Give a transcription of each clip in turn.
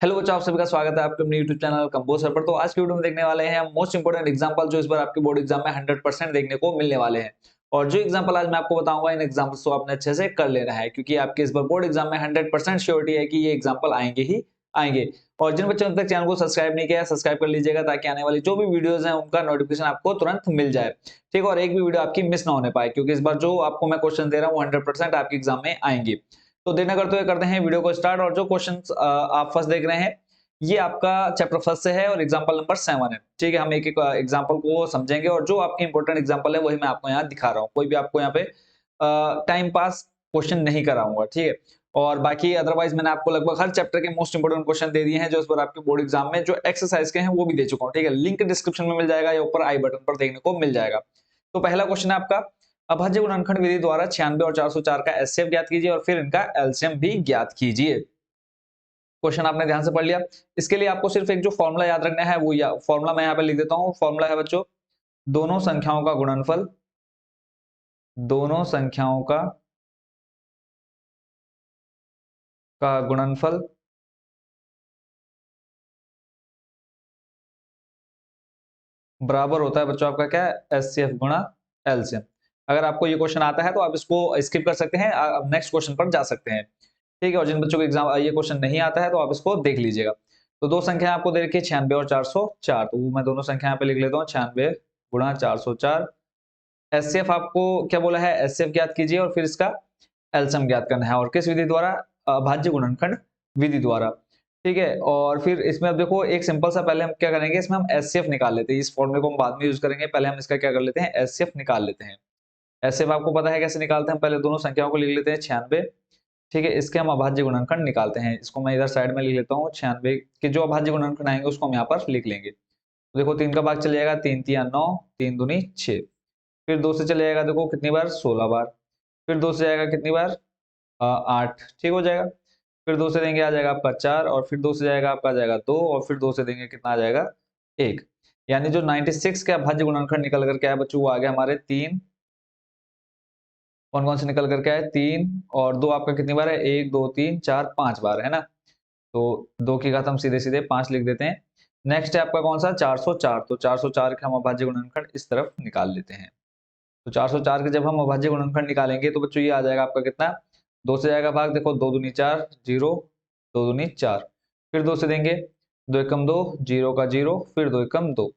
Hello बच्चों, आप सभी का स्वागत है आपके अपने यूट्यूब चैनल कंपोज सर पर। तो आज की वीडियो में देखने वाले हैं हम मोस्ट इंपोर्टेंट एग्जांपल जो इस बार आपके बोर्ड एग्जाम में 100% देखने को मिलने वाले हैं। और जो एग्जांपल आज मैं आपको बताऊंगा, इन एग्जांपल्स को आपने अच्छे से कर लेना है, क्योंकि आपके इस बार बोर्ड एग्जाम में 100% श्योरिटी है कि ये एग्जाम्पल आएंगे ही आएंगे। और जिन बच्चों ने अब तक चैनल को सब्सक्राइब नहीं किया, सब्सक्राइब कर लीजिएगा, ताकि आने वाली जो भी वीडियोज है उनका नोटिफिकेशन आपको तुरंत मिल जाए। ठीक है, और एक भी वीडियो आपकी मिस ना होने पाए, क्योंकि इस बार जो आपको मैं क्वेश्चन दे रहा हूँ 100% आपके एग्जाम में आएंगे। तो देर न करते हुए करते हैं वीडियो को स्टार्ट। और जो क्वेश्चन आप फर्स्ट देख रहे हैं, ये आपका चैप्टर फर्स्ट से है और एग्जांपल नंबर 7 है। ठीक है, हम एक एक एग्जांपल को समझेंगे और जो आपके इंपॉर्टेंट एग्जांपल है वही मैं आपको यहाँ दिखा रहा हूँ। कोई भी आपको यहाँ पे टाइम पास क्वेश्चन नहीं कराऊंगा। ठीक है, और बाकी अदरवाइज मैंने आपको लगभग हर चैप्टर के मोस्ट इंपोर्टेंट क्वेश्चन दे दिए हैं जो इस बार आपके बोर्ड एग्जाम में जो एक्सरसाइज के हैं वो भी दे चुका हूँ। ठीक है, लिंक डिस्क्रिप्शन में मिल जाएगा या ऊपर आई बटन पर देखने को मिल जाएगा। तो पहला क्वेश्चन है आपका, अभाज्य गुणनखंड विधि द्वारा 96 और 404 का एचसीएफ ज्ञात कीजिए और फिर इनका एलसीएम भी ज्ञात कीजिए। क्वेश्चन आपने ध्यान से पढ़ लिया। इसके लिए आपको सिर्फ एक जो फॉर्मूला याद रखना है, वो फॉर्मूला मैं यहाँ पे लिख देता हूँ। फॉर्मूला है बच्चों, दोनों संख्याओं का गुणनफल, दोनों संख्याओं का गुणनफल बराबर होता है बच्चों आपका क्या है, एचसीएफ गुणा एलसीएम। अगर आपको ये क्वेश्चन आता है तो आप इसको स्किप कर सकते हैं, आप नेक्स्ट क्वेश्चन पर जा सकते हैं। ठीक है, और जिन बच्चों को एग्जाम ये क्वेश्चन नहीं आता है तो आप इसको देख लीजिएगा। तो दो संख्या आपको दे रखी है 96 और 404। तो वो मैं दोनों संख्या यहाँ पे लिख लेता हूँ, 96 गुणा 404। एचसीएफ आपको क्या बोला है, एचसीएफ ज्ञात कीजिए और फिर इसका एलसीएम ज्ञात करना है, और किस विधि द्वारा, अभाज्य गुणनखंड विधि द्वारा। ठीक है, और फिर इसमें अब देखो एक सिंपल सा, पहले हम क्या करेंगे, इसमें हम एचसीएफ निकाल लेते हैं। इस फॉर्मूले को हम बाद में यूज करेंगे, पहले हम इसका क्या कर लेते हैं, एचसीएफ निकाल लेते हैं। एचसीएफ आपको पता है कैसे निकालते हैं, पहले दोनों संख्याओं को लिख लेते हैं 96। ठीक है, इसके हम अभाज्य गुणनखंड निकालते हैं। इसको मैं इधर साइड में लिख लेता हूँ, 96 के जो अभाज्य गुणनखंड आएंगे उसको हम यहाँ पर लिख लेंगे। तो देखो 3 का भाग चले जाएगा, 3 तिया 9, 3 दूनी 6। फिर 2 से चले जाएगा, देखो कितनी बार, 16 बार। फिर 2 से जाएगा कितनी बार, 8। ठीक हो जाएगा। फिर 2 से देंगे आ जाएगा आपका 4, और फिर 2 से जाएगा आपका आ जाएगा 2, और फिर 2 से देंगे कितना आ जाएगा, 1। यानी जो 96 का भाज्य गुणनखंड निकल करके आया बच्चों, वो आ गया हमारे 3। कौन कौन से निकल करके आए, 3 और 2 आपका कितनी बार है, 1 2 3 4 5 बार है ना। तो 2 की घात हम सीधे सीधे 5 लिख देते हैं। नेक्स्ट है आपका कौन सा, 404। तो 404 के हम अभाज्य गुणनखंड इस तरफ निकाल लेते हैं। तो 404 के जब हम अभाज्य गुणनखंड निकालेंगे तो बच्चों ये आ जाएगा आपका कितना, 2 से जाएगा भाग, देखो 2 दूनी 4, 0, 2 दूनी 4। फिर 2 से देंगे, 2 एकम 2, 0 का 0, फिर 2 एकम 2।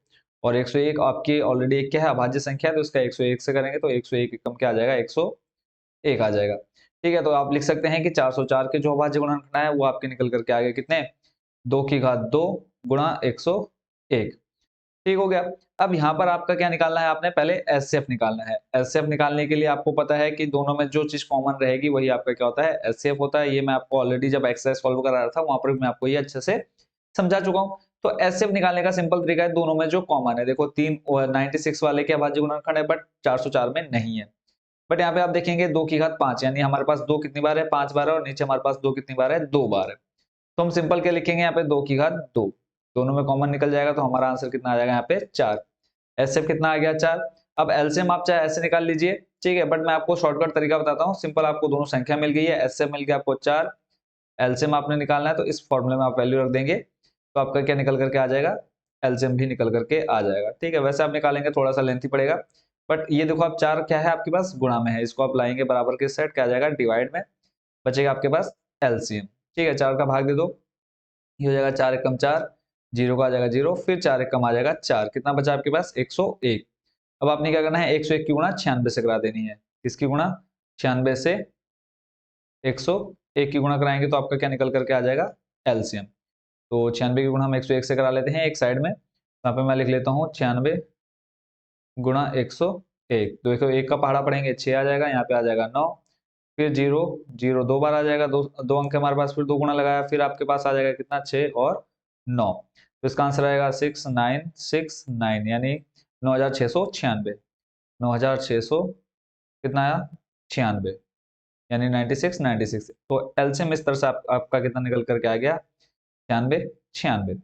और 101 आपकी ऑलरेडी एक क्या है, अभाज्य संख्या है, तो इसका 101 से करेंगे तो 101 एकम क्या आ जाएगा, 101 आ जाएगा। ठीक है, तो आप लिख सकते हैं कि 404 के जो अभाज्य गुणनखंड है वो आपके निकल करके आ गए कितने, 2 की घात 2 गुणा 101। ठीक हो गया। अब यहाँ पर आपका क्या निकालना है, आपने पहले एचसीएफ निकालना है। एचसीएफ निकालने के लिए आपको पता है कि दोनों में जो चीज कॉमन रहेगी वही आपका क्या होता है, एचसीएफ होता है। ये मैं आपको ऑलरेडी जब एक्सरसाइज सॉल्व करा रहा था वहां पर भी मैं आपको ये अच्छे से समझा चुका हूँ। तो एचसीएफ निकालने का सिंपल तरीका है, दोनों में जो कॉमन है, देखो 96 वाले के अभाज्य गुणनखंड है बट 404 में नहीं है। बट यहाँ पे आप देखेंगे 2 की घात 5, यानी हमारे पास 2 कितनी बार है, 5 बार है, और नीचे हमारे पास 2 कितनी बार है, 2 बार है। तो हम सिंपल क्या लिखेंगे यहाँ पे, 2 की घात 2, दोनों में कॉमन निकल जाएगा तो हमारा आंसर कितना आ जाएगा यहाँ पे 4। एचसीएफ कितना आ गया, 4। अब एलसीएम आप चाहे ऐसे निकाल लीजिए, ठीक है, बट मैं आपको शॉर्टकट तरीका बताता हूँ। सिंपल, आपको दोनों संख्या मिल गई है, एचसीएफ मिल गया आपको 4, एलसीएम आपने निकालना है तो इस फॉर्मूले में आप वैल्यू रख देंगे तो आपका क्या निकल करके आ जाएगा, एलसीएम भी निकल करके आ जाएगा। ठीक है, वैसे आप निकालेंगे थोड़ा सा लेंथी पड़ेगा, बट ये देखो आप 4 क्या है आपके पास, गुणा में है, इसको आप लाएंगे बराबर के सेट, क्या आ जाएगा, डिवाइड में, बचेगा आपके पास एलसीएम। ठीक है, 4 का भाग दे दो, ये हो जाएगा 4 एकम 4, 0 का आ जाएगा 0, फिर 4 एकम आ जाएगा 4, कितना बचा आपके पास, 101। अब आपने क्या करना है, 101 की गुणा 96 से करा देनी है। किसकी गुणा, 96 से 101 की गुणा कराएंगे तो आपका क्या निकल करके आ जाएगा, एलसीएम। तो 96 की गुणा हम 101 से करा लेते हैं एक साइड में, यहाँ पे मैं लिख लेता हूँ 96 गुणा 101। तो 101 का पहाड़ा पढ़ेंगे 6 आ जाएगा, यहाँ पे आ जाएगा 9, फिर 0, 0 2 बार आ जाएगा, दो अंक हमारे पास, फिर 2 गुणा लगाया, फिर आपके पास आ जाएगा कितना, 6 और 9। तो इसका आंसर आएगा 6969, यानी 9696, 9600 कितना आया, 96, यानी 9696। तो एलसीएम इस तरह से आपका कितना निकल करके आ गया, 9696।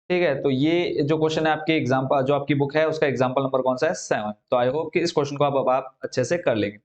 ठीक है, तो ये जो क्वेश्चन है आपकी एग्जाम्पल, जो आपकी बुक है उसका एग्जाम्पल नंबर कौन सा है, 7। तो आई होप कि इस क्वेश्चन को अब आप अच्छे से कर लेंगे।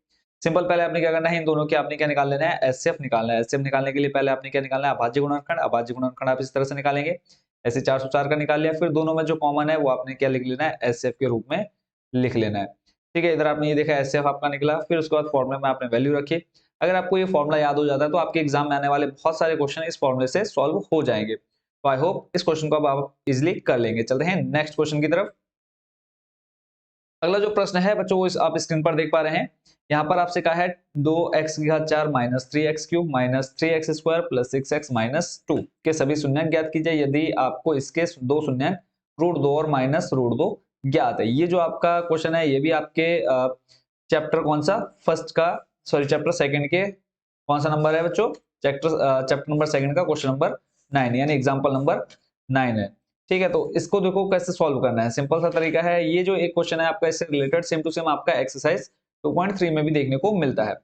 सिंपल पहले आपने क्या करना है, इन दोनों की आपने क्या निकाल लेना है, एचसीएफ निकालना है। एचसीएफ निकालने के लिए पहले आपने क्या निकालना है, अभाज्य गुणनखंड। अभाज्य गुणनखंड आप इस तरह से निकालेंगे, ऐसे 404 का निकाल लिया, फिर दोनों में जो कॉमन है वो आपने क्या लिख लेना है, एचसीएफ के रूप में लिख लेना है। ठीक है, इधर आपने ये देखा एचसीएफ आपका निकला, फिर उसके बाद फॉर्मूले में आपने वैल्यू रखी। अगर आपको ये फॉर्मूला याद हो जाता है तो आपके एग्जाम में आने वाले बहुत सारे क्वेश्चन इस फॉर्मूले से सॉल्व हो जाएंगे। तो आई होप इस क्वेश्चन को अब आप इजिली कर लेंगे। चलते हैं नेक्स्ट क्वेश्चन की तरफ। अगला जो प्रश्न है बच्चों वो आप स्क्रीन पर देख पा रहे हैं। यहाँ पर आपसे कहा है 2x⁴ minus 3x³ minus 3x² plus 6x minus 2 के सभी शून्यक ज्ञात कीजिए यदि आपको इसके दो शून्यक √2 और -√2 ज्ञात है। ये जो आपका क्वेश्चन है ये भी आपके चैप्टर कौन सा फर्स्ट का, सॉरी चैप्टर सेकंड के कौन सा नंबर है बच्चों, चैप्टर नंबर सेकंड का क्वेश्चन नंबर 9 यानी एग्जाम्पल नंबर 9 है। ठीक है, तो इसको देखो कैसे सॉल्व करना है। सिंपल सा तरीका है, ये जो एक क्वेश्चन है आपका इससे रिलेटेड सेम टू सेम आपका एक्सरसाइज 2.3 में भी देखने को मिलता है।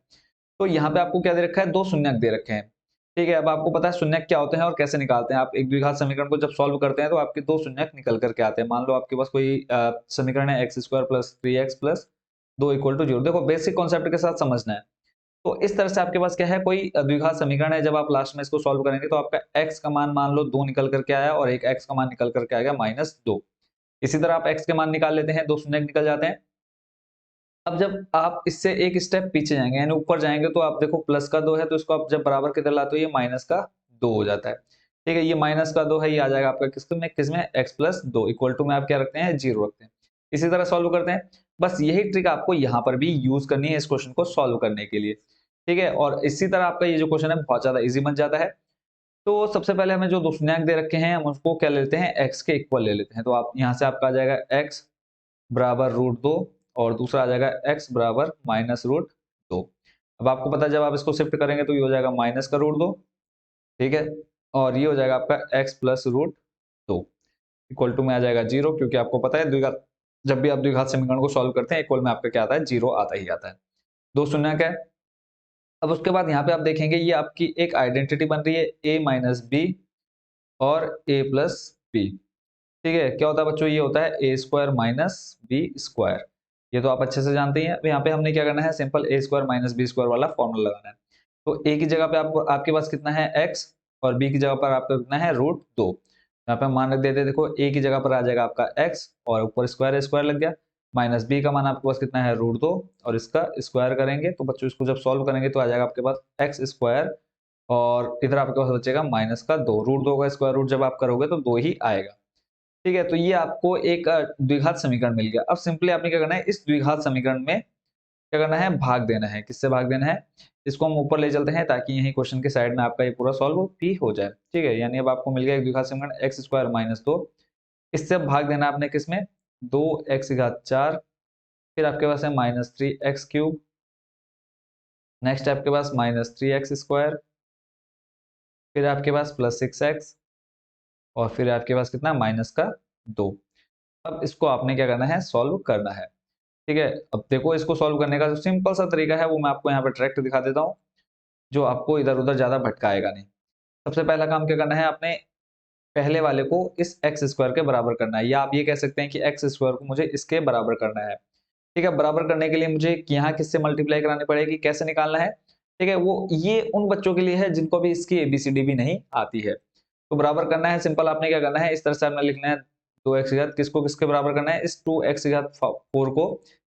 तो यहाँ पे आपको क्या दे रखा है, दो शून्यक दे रखे हैं। ठीक है, अब आपको पता है शून्यक क्या होते हैं और कैसे निकालते हैं। आप एक द्विघात समीकरण को जब सॉल्व करते हैं तो आपके दो शून्यक निकल करके आते हैं। मान लो आपके पास कोई समीकरण है x² प्लस 3x प्लस 2 = 0। देखो बेसिक कॉन्सेप्ट के साथ समझना है। तो इस तरह से आपके पास क्या है, कोई द्विघात समीकरण है, जब आप लास्ट में इसको सॉल्व करेंगे तो आपका x का मान मान लो 2 निकल करके आया और एक x का मान निकल करके आएगा -2। इसी तरह आप x के मान निकाल लेते हैं, दो शून्यक निकल जाते हैं। अब जब आप इससे एक स्टेप पीछे जाएंगे यानी ऊपर जाएंगे तो आप देखो प्लस का 2 है तो इसको आप जब बराबर की तरह लाते हो ये माइनस का 2 हो जाता है। ठीक है, ये माइनस का 2 है, ये आ जाएगा आपका किसमें x+2 इक्वल टू में आप क्या रखते हैं, 0 रखते हैं। इसी तरह सॉल्व करते हैं। बस यही ट्रिक आपको यहाँ पर भी यूज करनी है इस क्वेश्चन को सॉल्व करने के लिए। ठीक है, और इसी तरह आपका ये जो क्वेश्चन है बहुत ज्यादा इजी बन जाता है। तो सबसे पहले हमें जो दो शून्यक दे रखे हैं हम उसको क्या ले लेते हैं, x के इक्वल ले लेते हैं। तो आप यहाँ से आपका आ जाएगा x बराबर √2 और दूसरा आ जाएगा x बराबर -√2। अब आपको पता है जब आप इसको शिफ्ट करेंगे तो ये हो जाएगा माइनस का √2। ठीक है, और ये हो जाएगा आपका x प्लस √2 इक्वल टू में आ जाएगा 0, क्योंकि आपको पता है द्विघात जब भी आप द्विघात समीकरण को सॉल्व करते हैं इक्वल में आपका क्या आता है, 0 आता ही आता है। दो शून्यक है। अब उसके बाद यहाँ पे आप देखेंगे ये आपकी एक आइडेंटिटी बन रही है a - b और a + b। ठीक है, क्या होता है बच्चों, ये होता है a² - b²। ये तो आप अच्छे से जानते ही हैं। अब यहाँ पे हमने क्या करना है, सिंपल a² - b² वाला फॉर्मूला लगाना है। तो a की जगह पे आपके पास कितना है x और b की जगह पर आपका कितना है √2। यहाँ पे हम मान रख देते हैं, देखो a की जगह पर आ जाएगा आपका x और ऊपर स्क्वायर लग गया, माइनस b का मान आपके पास कितना है √2 और इसका स्क्वायर करेंगे तो बच्चों इसको जब सॉल्व करेंगे तो आ जाएगा आपके पास x² और इधर आपके पास बचेगा -2। √2 का स्क्वायर रूट जब आप करोगे तो 2 ही आएगा। ठीक है, तो ये आपको एक द्विघात समीकरण मिल गया। अब सिंपली आपने क्या करना है, इस द्विघात समीकरण में क्या करना है, भाग देना है। किससे भाग देना है, इसको हम ऊपर ले चलते हैं ताकि यही क्वेश्चन के साइड में आपका ये पूरा सॉल्व भी हो जाए। ठीक है, यानी अब आपको मिल गया एक द्विघात समीकरण x² - 2। इससे अब भाग देना आपने किसमें, 2x⁴, फिर आपके पास है -3x³, नेक्स्ट आपके पास -3x², फिर आपके पास +6x और फिर आपके पास कितना -2। अब इसको आपने क्या करना है, सॉल्व करना है। ठीक है, अब देखो इसको सॉल्व करने का जो सिंपल सा तरीका है वो मैं आपको यहाँ पे डायरेक्ट दिखा देता हूँ, जो आपको इधर उधर ज्यादा भटकाएगा नहीं। सबसे पहला काम क्या करना है, आपने पहले वाले को इस x² के बराबर करना है, या आप ये कह सकते हैं कि x² को मुझे इसके बराबर करना है। ठीक है, बराबर करने के लिए मुझे यहाँ किससे मल्टीप्लाई करानी पड़ेगी, कैसे निकालना है। ठीक है, वो ये उन बच्चों के लिए है जिनको भी इसकी ABCD भी नहीं आती है। तो बराबर करना है, सिंपल आपने क्या करना है, इस तरह से आपने लिखना है 2x किसको किसके बराबर करना है, इस 2x⁴ को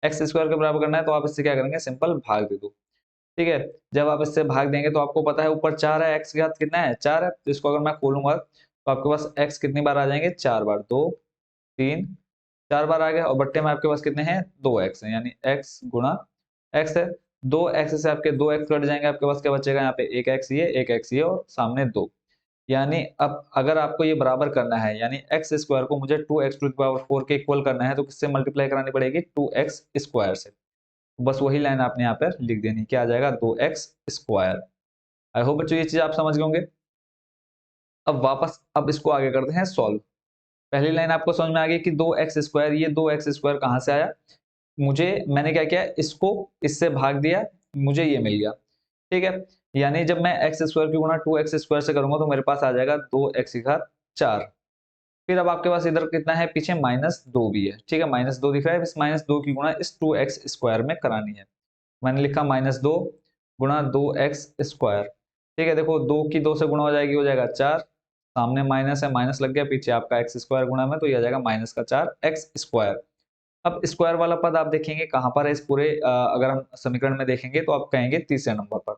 x² के बराबर करना है। तो आप इससे क्या करेंगे, सिंपल भाग दे दो। ठीक है, जब आप इससे भाग देंगे तो आपको पता है ऊपर 4 है, x कितना है 4 है, तो इसको अगर मैं खोलूंगा तो आपके पास x कितनी बार आ जाएंगे, 4 बार, 2 3 4 बार आ गया और बट्टे में आपके पास कितने हैं, 2x है, यानी x गुणा x है। 2x से आपके 2x कट जाएंगे, आपके पास क्या बचेगा, यहाँ पे एक x ये और सामने 2। यानी अब अगर आपको ये बराबर करना है, यानी x² को मुझे 2x⁴ के इक्वल करना है तो किससे मल्टीप्लाई करानी पड़ेगी, 2x² से। बस वही लाइन आपने यहाँ पर लिख देनी, क्या आ जाएगा 2x²। आई होप बच्चों ये चीज आप समझ गए होंगे। अब वापस अब इसको आगे करते हैं सॉल्व। पहली लाइन आपको समझ में आ गई कि 2x², ये 2x² कहां से आया, मुझे मैंने क्या किया, इसको इससे भाग दिया, मुझे ये मिल गया। ठीक है, यानी जब मैं x² की गुणा 2x² से करूंगा तो मेरे पास आ जाएगा 2x⁴। फिर अब आपके पास इधर कितना है, पीछे -2 भी है। ठीक है, -2 दिख रहा है, इस -2 की गुणा इस 2x² में करानी है। मैंने लिखा -2 गुणा 2x²। ठीक है, देखो 2 की 2 से गुणा हो जाएगी, हो जाएगा 4, सामने माइनस है, माइनस लग गया, पीछे आपका x² गुणा में, तो ये आ जाएगा -4x²। अब स्क्वायर वाला पद आप देखेंगे कहां पर है इस पूरे अगर हम समीकरण में देखेंगे तो आप कहेंगे तीसरे नंबर पर।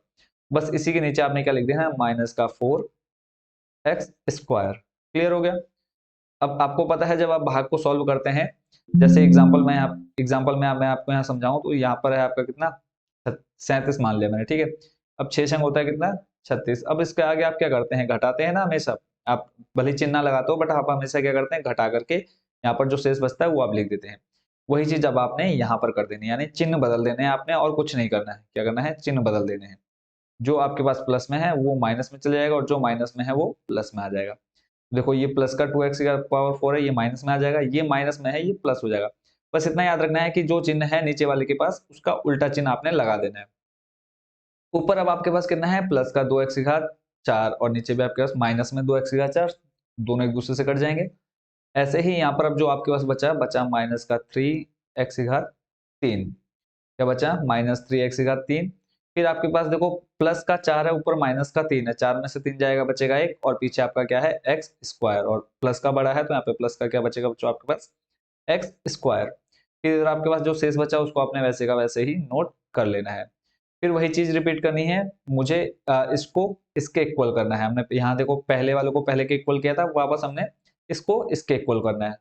बस इसी के नीचे आपने क्या लिख देना है, -4x²। क्लियर हो गया। अब आपको पता है जब आप भाग को सॉल्व करते हैं, जैसे एग्जांपल में मैं आपको यहाँ समझाऊं, तो यहाँ पर है आपका कितना 37 मान लिया मैंने, ठीक है। अब 6 अंक होता है कितना 36। अब इसके आगे आप क्या करते हैं, घटाते हैं ना हमेशा। आप भले चिन्ह ना लगाते हो, बट आप हमेशा क्या करते हैं, घटा करके यहाँ पर जो शेष बचता है वो आप लिख देते हैं। वही चीज अब आपने यहाँ पर कर देनी है, यानी चिन्ह बदल देने हैं आपने, और कुछ नहीं करना है। क्या करना है, चिन्ह बदल देने हैं। जो आपके पास प्लस में है वो माइनस में चले जाएगा, और जो माइनस में है वो प्लस में आ जाएगा। देखो ये प्लस का 2x⁴ है, ये माइनस में आ जाएगा, ये माइनस में है, ये प्लस हो जाएगा। बस इतना याद रखना है कि जो चिन्ह है नीचे वाले के पास, उसका उल्टा चिन्ह आपने लगा देना है। ऊपर अब आपके पास कितना है, प्लस का 2x⁴, और नीचे भी आपके पास माइनस में 2x⁴, दोनों एक दूसरे से कट जाएंगे। ऐसे ही यहाँ पर अब जो आपके पास बचा माइनस का 3x⁴। क्या बचा, -3x⁴। फिर आपके पास देखो प्लस का 4 है, ऊपर माइनस का 3 है, 4 में से 3 जाएगा, बचेगा 1, और पीछे आपका क्या है, x², और प्लस का बड़ा है तो यहाँ पे प्लस का क्या बचेगा बच्चों, आपके पास x²। फिर इधर आपके पास जो शेष बचा उसको आपने वैसे का वैसे ही नोट कर लेना है। फिर वही चीज रिपीट करनी है मुझे, इसको इसके इक्वल करना है। हमने यहाँ देखो पहले वाले को पहले के इक्वल किया था, वापस हमने इसको इसके इक्वल करना है।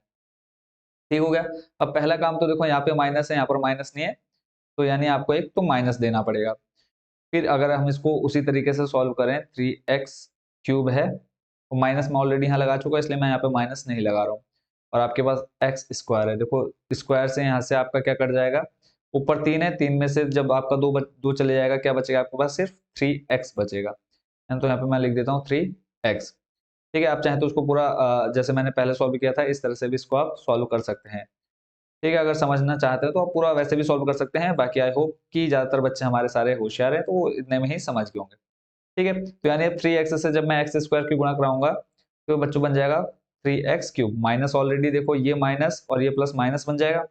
ठीक हो गया। अब पहला काम तो देखो यहाँ पे माइनस है, यहाँ पर माइनस नहीं है, तो यानी आपको एक तो माइनस देना पड़ेगा। फिर अगर हम इसको उसी तरीके से सॉल्व करें, 3x³ है, तो माइनस में ऑलरेडी यहाँ लगा चुका, इसलिए मैं यहाँ पे माइनस नहीं लगा रहा हूँ। और आपके पास x² है, देखो स्क्वायर से यहाँ से आपका क्या कट जाएगा, ऊपर 3 है, 3 में से जब आपका 2 चले जाएगा, क्या बचेगा आपके पास, सिर्फ 3x बचेगा। तो यहाँ पे मैं लिख देता हूँ 3x। ठीक है, आप चाहें तो उसको पूरा जैसे मैंने पहले सॉल्व किया था इस तरह से भी इसको आप सॉल्व कर सकते हैं। ठीक है, अगर समझना चाहते हो तो आप पूरा वैसे भी सॉल्व कर सकते हैं। बाकी आई होप कि ज्यादातर बच्चे हमारे सारे होशियार हैं, तो वो इतने में ही समझ गए होंगे। ठीक है, तो यानी 3x से जब मैं x² की गुणा कराऊंगा तो बच्चों बन जाएगा 3x³ माइनस, ऑलरेडी देखो ये माइनस और ये प्लस माइनस बन जाएगा।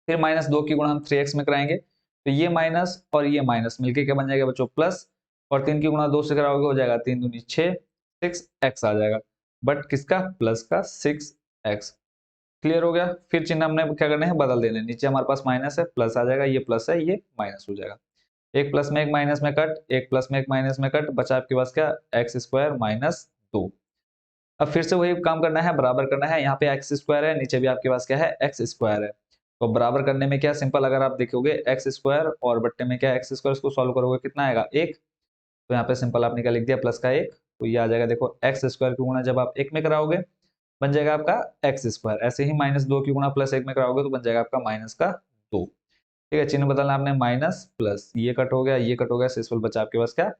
फिर -2 की गुणा हम 3x में कराएंगे, तो ये माइनस और ये माइनस मिलके क्या बन जाएगा बच्चों, प्लस। और 3 की गुणा 2 से कराओगे, हो जाएगा 3 दूनी 6, 6x आ जाएगा। बट किसका, प्लस का 6x। क्लियर हो गया। फिर चिन्ह हमने क्या करना है, बदल देने। नीचे हमारे पास माइनस है, प्लस आ जाएगा, ये प्लस है, ये माइनस हो जाएगा। एक प्लस में एक माइनस में कट, एक प्लस में एक माइनस में कट, बचा आपके पास क्या, x² - 2। अब फिर से वही काम करना है, बराबर करना है। यहाँ पे x² है, नीचे भी आपके पास क्या है, x² है। तो बराबर करने में क्या, सिंपल, अगर आप देखोगे x² और बट्टे में क्या x², इसको सॉल्व करोगे कितना आएगा, 1। तो यहाँ पे सिंपल आपने क्या लिख दिया, प्लस का 1, तो ये आ जाएगा। देखो x² की गुणा जब आप 1 में कराओगे बन जाएगा आपका x²। ऐसे ही -2 की गुणा +1 में कराओगे तो बन जाएगा आपका -2। ठीक है, चिन्ह बदलना आपने, माइनस प्लस, ये कट हो गया, ये कट हो गया, शेषफल बचा आपके पास क्या,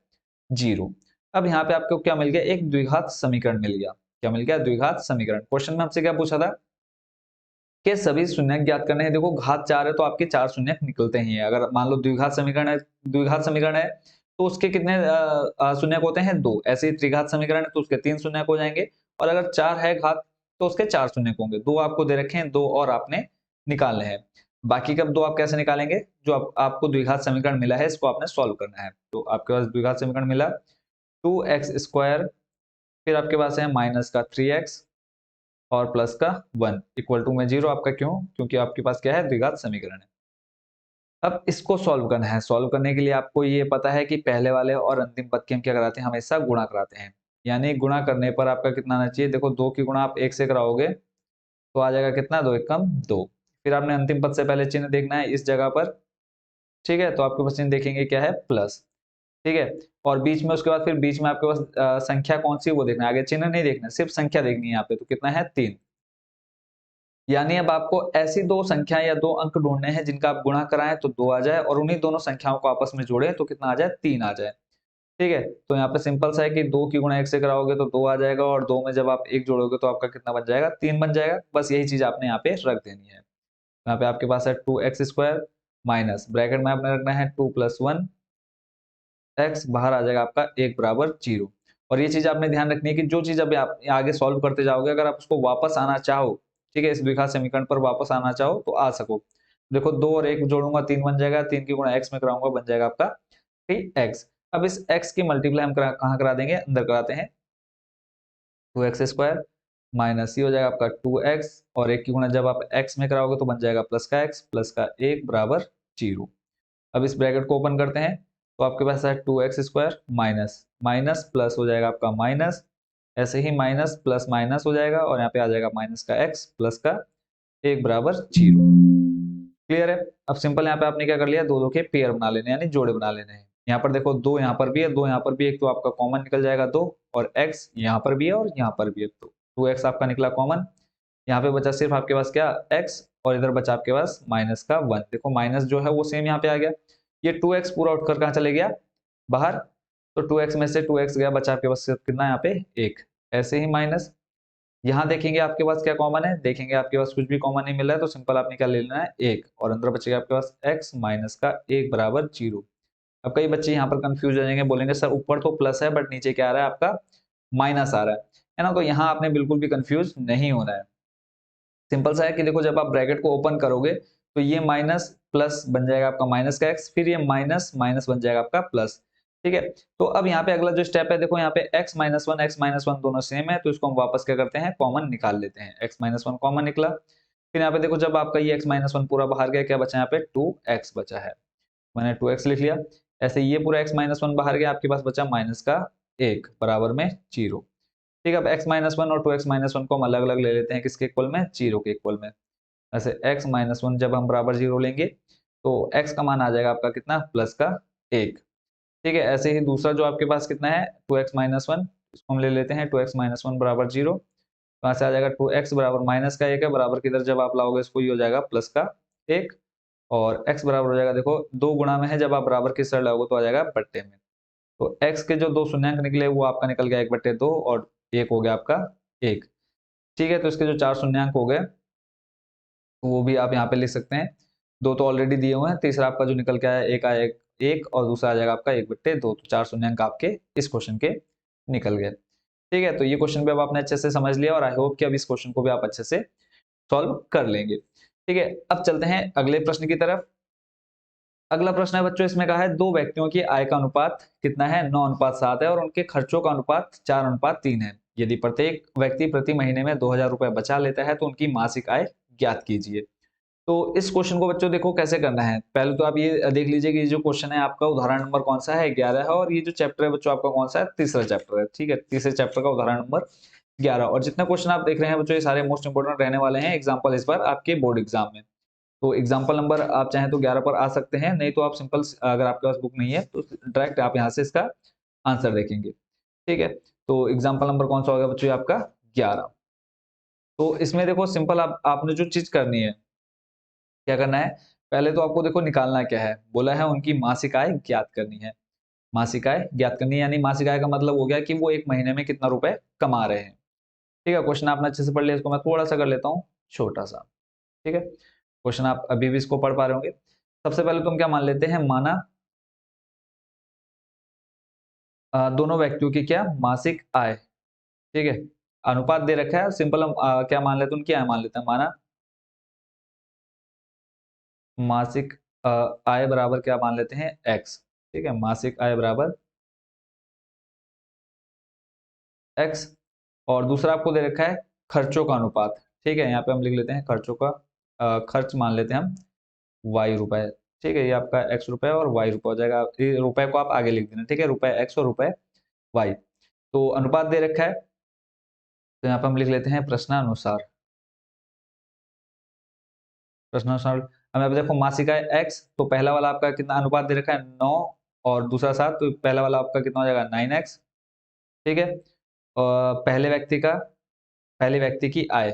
0। अब यहाँ पे आपको क्या मिल गया, एक द्विघात समीकरण मिल गया। क्या मिल गया, द्विघात समीकरण। क्वेश्चन में हमसे क्या पूछा था कि सभी शून्यक ज्ञात करने हैं। देखो घात 4 है तो आपके 4 शून्यक निकलते ही हैं। अगर मान लो द्विघात समीकरण है तो उसके कितने शून्यक होते हैं, 2। ऐसे ही त्रिघात समीकरण है तो उसके 3 शून्यक हो जाएंगे। और अगर 4 है घात तो उसके 4 शून्यक होंगे। 2 आपको दे रखे हैं, 2 और आपने निकालने हैं। बाकी का 2 आप कैसे निकालेंगे, जो आपको द्विघात समीकरण मिला है इसको आपने सॉल्व करना है। तो आपके पास द्विघात समीकरण मिला 2x², फिर आपके पास है माइनस का 3x और प्लस का 1 इक्वल टू में 0। आपका क्यों, क्योंकि आपके पास क्या है, द्विघात समीकरण है। अब इसको सॉल्व करना है। सॉल्व करने के लिए आपको ये पता है कि पहले वाले और अंतिम पद के हम क्या कराते हैं, हमेशा गुणा कराते हैं। यानी गुणा करने पर आपका कितना आना चाहिए, देखो 2 की गुणा आप 1 से कराओगे तो आ जाएगा कितना, 2 एकम 2। फिर आपने अंतिम पद से पहले चिन्ह देखना है इस जगह पर। ठीक है, तो आपके पास चिन्ह देखेंगे क्या है, प्लस। ठीक है, और बीच में उसके बाद फिर बीच में आपके पास संख्या कौन सी है वो देखना है, आगे चिन्ह नहीं देखना, सिर्फ संख्या देखनी है यहाँ पे। तो कितना है, 3। यानी अब आपको ऐसी 2 संख्या या 2 अंक ढूंढने हैं जिनका आप गुणा कराएं तो 2 आ जाए, और उन्हीं दोनों संख्याओं को आपस में जोड़े तो कितना आ जाए, 3 आ जाए। ठीक है, तो यहाँ पे सिंपल सा है कि 2 की गुणा 1 से कराओगे तो 2 आ जाएगा, और 2 में जब आप 1 जोड़ोगे तो आपका कितना बन जाएगा, 3 बन जाएगा। बस यही चीज आपने यहाँ पे रख देनी है। यहाँ पे आपके पास है 2x² माइनस, ब्रैकेट में आपने रखना है 2 + 1 x, बाहर आ जाएगा आपका 1 बराबर 0। और ये चीज आपने ध्यान रखनी है कि जो चीज अभी आप आगे सॉल्व करते जाओगे, अगर आप उसको वापस आना चाहो, ठीक है, इस द्विघात समीकरण पर वापस आना चाहो तो आ सको। देखो 2 और 1 जोड़ूंगा 3 बन जाएगा, 3 की गुणा x में कराऊंगा बन जाएगा आपका 3x। अब इस x की मल्टीप्लाई हम कहाँ करा देंगे, अंदर कराते हैं, 2x स्क्वायर माइनस ये हो जाएगा आपका 2x, और 1 की गुणा जब आप x में कराओगे तो बन जाएगा प्लस का x प्लस का 1 बराबर 0। अब इस ब्रैकेट को ओपन करते हैं तो आपके पास है 2x square minus minus plus हो जाएगा आपका माइनस, ऐसे ही माइनस प्लस माइनस हो जाएगा और यहाँ पे आ जाएगा माइनस का x प्लस का 1 बराबर 0। क्लियर है। अब सिंपल यहाँ पे आपने क्या कर लिया, दो दो के पेयर बना लेने यानी जोड़े बना लेने हैं। यहाँ पर देखो दो यहाँ पर भी है, दो यहाँ पर भी, एक तो आपका कॉमन निकल जाएगा दो, और x यहाँ पर भी है और यहाँ पर भी है, तो 2x आपका निकला कॉमन। यहाँ पे बचा सिर्फ आपके पास क्या, x, और इधर बचा आपके पास माइनस का 1। देखो माइनस जो है वो सेम यहाँ पे आ गया, ये 2x पूरा उठकर कहाँ चले गया, बाहर, तो 2x में से 2x गया, बचा आपके पास सिर्फ कितना यहाँ पे 1। ऐसे ही माइनस, यहाँ देखेंगे आपके पास क्या कॉमन है, देखेंगे आपके पास कुछ भी कॉमन नहीं मिल रहा है, तो सिंपल आपने क्या ले लेना है 1, और अंदर बचेगा आपके पास x माइनस का 1 बराबर 0। अब कई बच्चे यहाँ पर कंफ्यूज हो जाएंगे, बोलेंगे सर ऊपर तो प्लस है बट नीचे क्या आ रहा है आपका माइनस आ रहा है ना। तो यहाँ आपने बिल्कुल भी कंफ्यूज नहीं होना है। सिंपल सा है कि देखो जब आप ब्रैकेट को ओपन करोगे तो ये माइनस प्लस बन जाएगा आपका माइनस का x, फिर ये माइनस माइनस बन जाएगा आपका प्लस। ठीक है, तो अब यहाँ पे अगला जो स्टेप है, देखो यहाँ पे x माइनस वन दोनों सेम है, तो इसको हम वापस क्या करते हैं, कॉमन निकाल लेते हैं। x माइनस वन कॉमन निकला, फिर यहाँ पे देखो जब आपका ये x माइनस वन पूरा बाहर गया, क्या बचा यहाँ पे 2x बचा है, मैंने 2x लिख लिया। ऐसे ये पूरा x माइनस वन बाहर गया, आपके पास बचा माइनस का 1 बराबर में 0। ठीक है, अब x माइनस वन और 2x माइनस वन को हम अलग अलग ले लेते हैं, किसके इक्वल में, 0 के इक्वल में। ऐसे x माइनस वन जब हम बराबर 0 लेंगे तो x का मान आ जाएगा आपका कितना, प्लस का 1। ठीक है, ऐसे ही दूसरा जो आपके पास कितना है 2x माइनस वन, इसको हम ले लेते हैं 2x माइनस वन बराबर 0, तो यहाँ से आ जाएगा 2x बराबर माइनस का 1 है, बराबर किधर जब आप लाओगे इसको, ये हो जाएगा प्लस का 1, और x बराबर हो जाएगा, देखो दो गुणा में है, जब आप बराबर की साइड लाओगे तो आ जाएगा बट्टे में, तो x के जो दो शून्यंक निकले वो आपका निकल गया 1/2 और 1 हो गया आपका 1। ठीक है, तो इसके जो 4 शून्यंक हो गए वो भी आप यहाँ पे लिख सकते हैं, दो तो ऑलरेडी दिए हुए हैं, तीसरा आपका जो निकल के आया एक आया एक, और दूसरा आ जाएगा आपका 1/2, तो 4 शून्यंक आपके इस क्वेश्चन के निकल गए। ठीक है, तो ये क्वेश्चन भी अब आपने अच्छे से समझ लिया, और आई होप कि अब इस क्वेश्चन को भी आप अच्छे से सॉल्व कर लेंगे। ठीक है, अब चलते हैं अगले प्रश्न की तरफ। अगला प्रश्न है बच्चों, इसमें कहा है दो व्यक्तियों की आय का अनुपात कितना है, 9:7 है, और उनके खर्चों का अनुपात 4:3 है। यदि प्रत्येक व्यक्ति प्रति महीने में 2000 रुपए बचा लेता है तो उनकी मासिक आय ज्ञात कीजिए। तो इस क्वेश्चन को बच्चों देखो कैसे करना है, पहले तो आप ये देख लीजिए कि ये जो क्वेश्चन है आपका उदाहरण नंबर कौन सा है, 11 है, और ये जो चैप्टर है बच्चों आपका कौन सा है, तीसरा चैप्टर है। ठीक है, तीसरे चैप्टर का उदाहरण नंबर 11, और जितने क्वेश्चन आप देख रहे हैं बच्चों ये सारे मोस्ट इंपोर्टेंट रहने वाले हैं एग्जाम्पल इस बार आपके बोर्ड एग्जाम में। तो एग्जाम्पल नंबर आप चाहें तो 11 पर आ सकते हैं, नहीं तो आप सिंपल, अगर आपके पास बुक नहीं है तो डायरेक्ट आप यहाँ से इसका आंसर देखेंगे। ठीक है, तो एग्जाम्पल नंबर कौन सा होगा बच्चों आपका 11। तो इसमें देखो सिंपल आपने जो चीज करनी है, क्या करना है, पहले तो आपको देखो निकालना क्या है, बोला है उनकी मासिक आय ज्ञात करनी है। मासिक आय ज्ञात करनी है, यानी मासिक आय का मतलब हो गया कि वो एक महीने में कितना रुपए कमा रहे हैं। ठीक है, क्वेश्चन आपने अच्छे से पढ़ लिया, इसको मैं थोड़ा सा कर लेता हूँ छोटा सा। ठीक है, क्वेश्चन आप अभी भी इसको पढ़ पा रहे होंगे। सबसे पहले तुम क्या मान लेते हैं, माना दोनों व्यक्तियों की क्या मासिक आय। ठीक है, अनुपात दे रखा है, सिंपल हम क्या मान लेते हैं, उनकी आय मान लेते हैं, माना मासिक आय बराबर क्या मान लेते हैं, x। ठीक है, मासिक आय बराबर x, और दूसरा आपको दे रखा है खर्चों का अनुपात। ठीक है, यहाँ पे हम लिख लेते हैं खर्चों का खर्च मान लेते हैं हम y रुपए। ठीक है, ये आपका x रुपए और y रुपए हो जाएगा, ये रुपए को आप आगे लिख देना। ठीक है, रुपए x और रुपए y, तो अनुपात दे रखा है, तो यहाँ पे हम लिख लेते हैं प्रश्नानुसार। प्रश्नानुसार हमें अब देखो मासिक आय x, तो पहला वाला आपका कितना अनुपात दे रखा है 9, और दूसरा 7, तो पहला वाला आपका कितना हो जाएगा 9x। ठीक है, और पहले व्यक्ति की आय।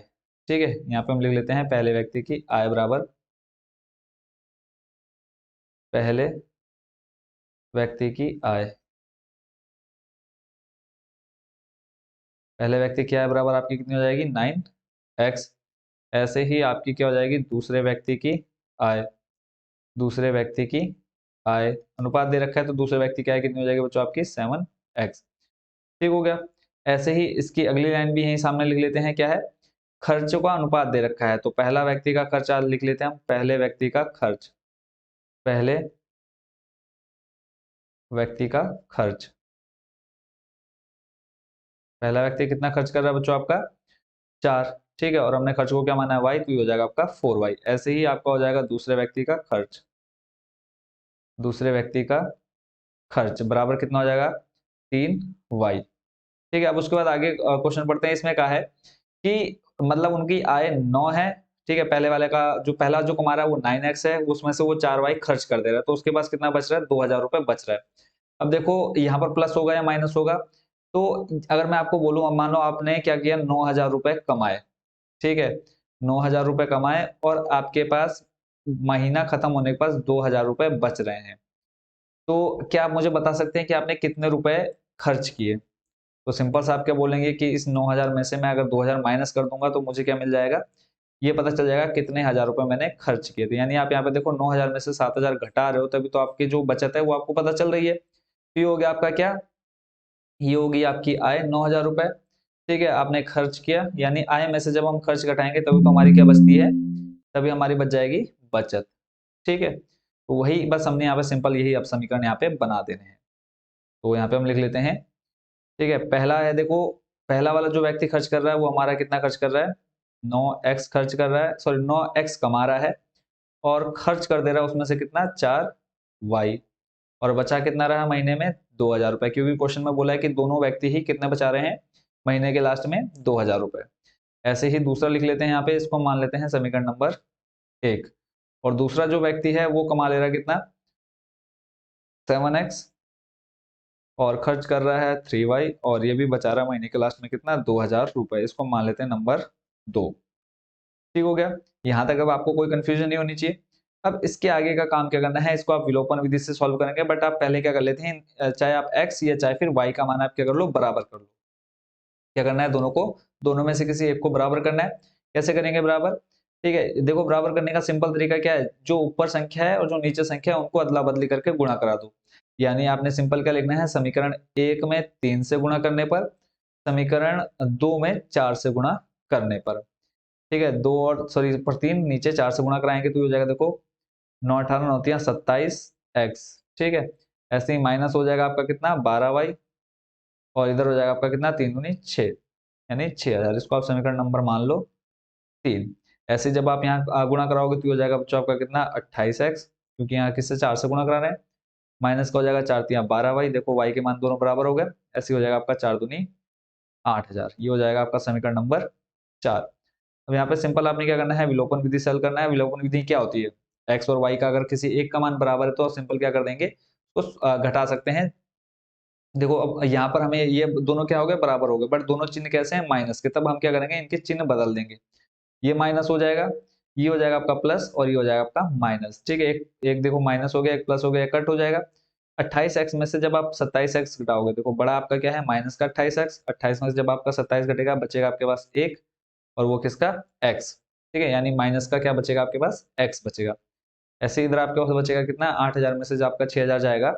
ठीक है, यहाँ पे हम लिख लेते हैं पहले व्यक्ति की आय बराबर पहले व्यक्ति की आय। पहले व्यक्ति की आय बराबर आपकी कितनी हो जाएगी 9x। ऐसे ही आपकी क्या हो जाएगी दूसरे व्यक्ति की आय। दूसरे व्यक्ति की आय अनुपात दे रखा है, तो दूसरे व्यक्ति की आय कितनी हो जाएगी बच्चों आपकी 7x। ठीक हो गया। ऐसे ही इसकी अगली लाइन भी यहीं सामने लिख लेते हैं, क्या है खर्च का अनुपात दे रखा है, तो पहला व्यक्ति का खर्च आज लिख लेते हैं हम, पहले व्यक्ति का खर्च, पहले व्यक्ति का खर्च। पहला व्यक्ति कितना खर्च कर रहा है बच्चों आपका 4, ठीक है, और हमने खर्च को क्या माना है y, तो ये हो जाएगा आपका 4y। ऐसे ही आपका हो जाएगा दूसरे व्यक्ति का खर्च, दूसरे व्यक्ति का खर्च बराबर कितना हो जाएगा 3y। ठीक है, अब उसके बाद आगे क्वेश्चन पढ़ते हैं। इसमें कहा है कि मतलब उनकी आय 9 है, ठीक है, पहले वाले का जो पहला जो कमा रहा है वो 9x है, उसमें से वो 4y खर्च कर दे रहा है, तो उसके पास कितना बच रहा है 2000 रुपए बच रहा है। अब देखो यहाँ पर प्लस होगा या माइनस होगा, तो अगर मैं आपको बोलूँ, अब मान लो आपने क्या किया 9000 रुपए कमाए, ठीक है, 9000 रुपए कमाए और आपके पास महीना खत्म होने के पास 2000 रुपए बच रहे हैं, तो क्या आप मुझे बता सकते हैं कि आपने कितने रुपए खर्च किए? तो सिंपल सा आप क्या बोलेंगे कि इस 9000 में से मैं अगर 2000 माइनस कर दूंगा तो मुझे क्या मिल जाएगा, ये पता चल जाएगा कितने हजार रुपए मैंने खर्च किए थे। यानी आप यहाँ पे देखो 9000 में से 7000 घटा रहे हो, तभी तो आपकी जो बचत है वो आपको पता चल रही है। तो ये हो गया आपका क्या, ये होगी आपकी आय 9000 रुपए, ठीक है, आपने खर्च किया, यानी आय में से जब हम खर्च घटाएंगे तभी तो हमारी क्या बचती है, तभी हमारी बच जाएगी बचत, ठीक है। तो वही बस हमने यहाँ पे सिंपल यही अब समीकरण यहाँ पे बना देने हैं। तो यहाँ पे हम लिख लेते हैं, ठीक है, पहला है देखो, पहला वाला जो व्यक्ति खर्च कर रहा है वो हमारा कितना खर्च कर रहा है 9x खर्च कर रहा है, सॉरी 9x कमा रहा है और खर्च कर दे रहा है उसमें से कितना 4y, और बचा कितना रहा महीने में 2000 रुपए, क्योंकि क्वेश्चन में बोला है कि दोनों व्यक्ति ही कितने बचा रहे हैं महीने के लास्ट में 2000 रुपए। ऐसे ही दूसरा लिख लेते हैं यहाँ पे, इसको मान लेते हैं समीकरण नंबर 1, और दूसरा जो व्यक्ति है वो कमा ले रहा है कितना 7x और खर्च कर रहा है 3y, और ये भी बचा रहा है महीने के लास्ट में कितना 2000 रुपए, इसको मान लेते हैं नंबर 2। ठीक हो गया, यहाँ तक अब आपको कोई कंफ्यूजन नहीं होनी चाहिए। अब इसके आगे का काम क्या करना है, इसको आप विलोपन विधि से सॉल्व करेंगे, बट आप पहले क्या कर लेते हैं, चाहे आप x या चाहे फिर y का मान आप क्या कर लो बराबर कर लो। क्या करना है, दोनों को, दोनों में से किसी एक को बराबर करना है। कैसे करेंगे बराबर, ठीक है, देखो बराबर करने का सिंपल तरीका क्या है, जो ऊपर संख्या है और जो नीचे संख्या है उनको अदला बदली करके गुणा करा दो। यानी आपने सिंपल क्या लिखना है, समीकरण 1 में 3 से गुणा करने पर, समीकरण 2 में 4 से गुणा करने पर, ठीक है, 2 और सॉरी पर 3 नीचे 4 से गुणा कराएंगे तो हो जाएगा देखो 9 18 9 3 27x, ठीक है, ऐसे ही माइनस हो जाएगा आपका कितना 12y, और इधर हो जाएगा आपका कितना 3 दूनी 6, यानी 6000, इसको आप समीकरण नंबर मान लो 3। ऐसे जब आप यहाँ गुणा कराओगे तो हो जाएगा बच्चों आपका कितना 28x, क्योंकि यहाँ किससे 4 से गुणा करा रहे हैं, माइनस का हो जाएगा 4 3 12y, देखो y के मान दोनों बराबर हो गए, ऐसे हो जाएगा आपका 4 दूनी 8000, ये हो जाएगा आपका समीकरण नंबर 4। अब यहाँ पे सिंपल आपने क्या करना है, विलोपन विधि से हल करना है। विलोपन विधि क्या होती है, x और y का अगर किसी एक का मान बराबर है तो सिंपल क्या कर देंगे, उसको घटा सकते हैं। देखो अब यहाँ पर हमें ये दोनों क्या हो गए बराबर हो गए, बट दोनों चिन्ह कैसे हैं माइनस के, तब हम क्या करेंगे इनके चिन्ह बदल देंगे, ये माइनस हो जाएगा, ये हो जाएगा आपका प्लस और ये हो जाएगा आपका माइनस, ठीक है, एक एक देखो माइनस हो गया, एक प्लस हो गया, एक कट हो जाएगा। 28x में से जब आप 27x घटाओगे, देखो बड़ा आपका क्या है माइनस का 28x, 28 में से जब आपका 27 घटेगा बचेगा आपके पास 1, और वो किसका x, ठीक है, यानी माइनस का क्या बचेगा आपके पास x बचेगा। ऐसे इधर आपके पास बचेगा कितना 8000 में से जब आपका 6000 जाएगा,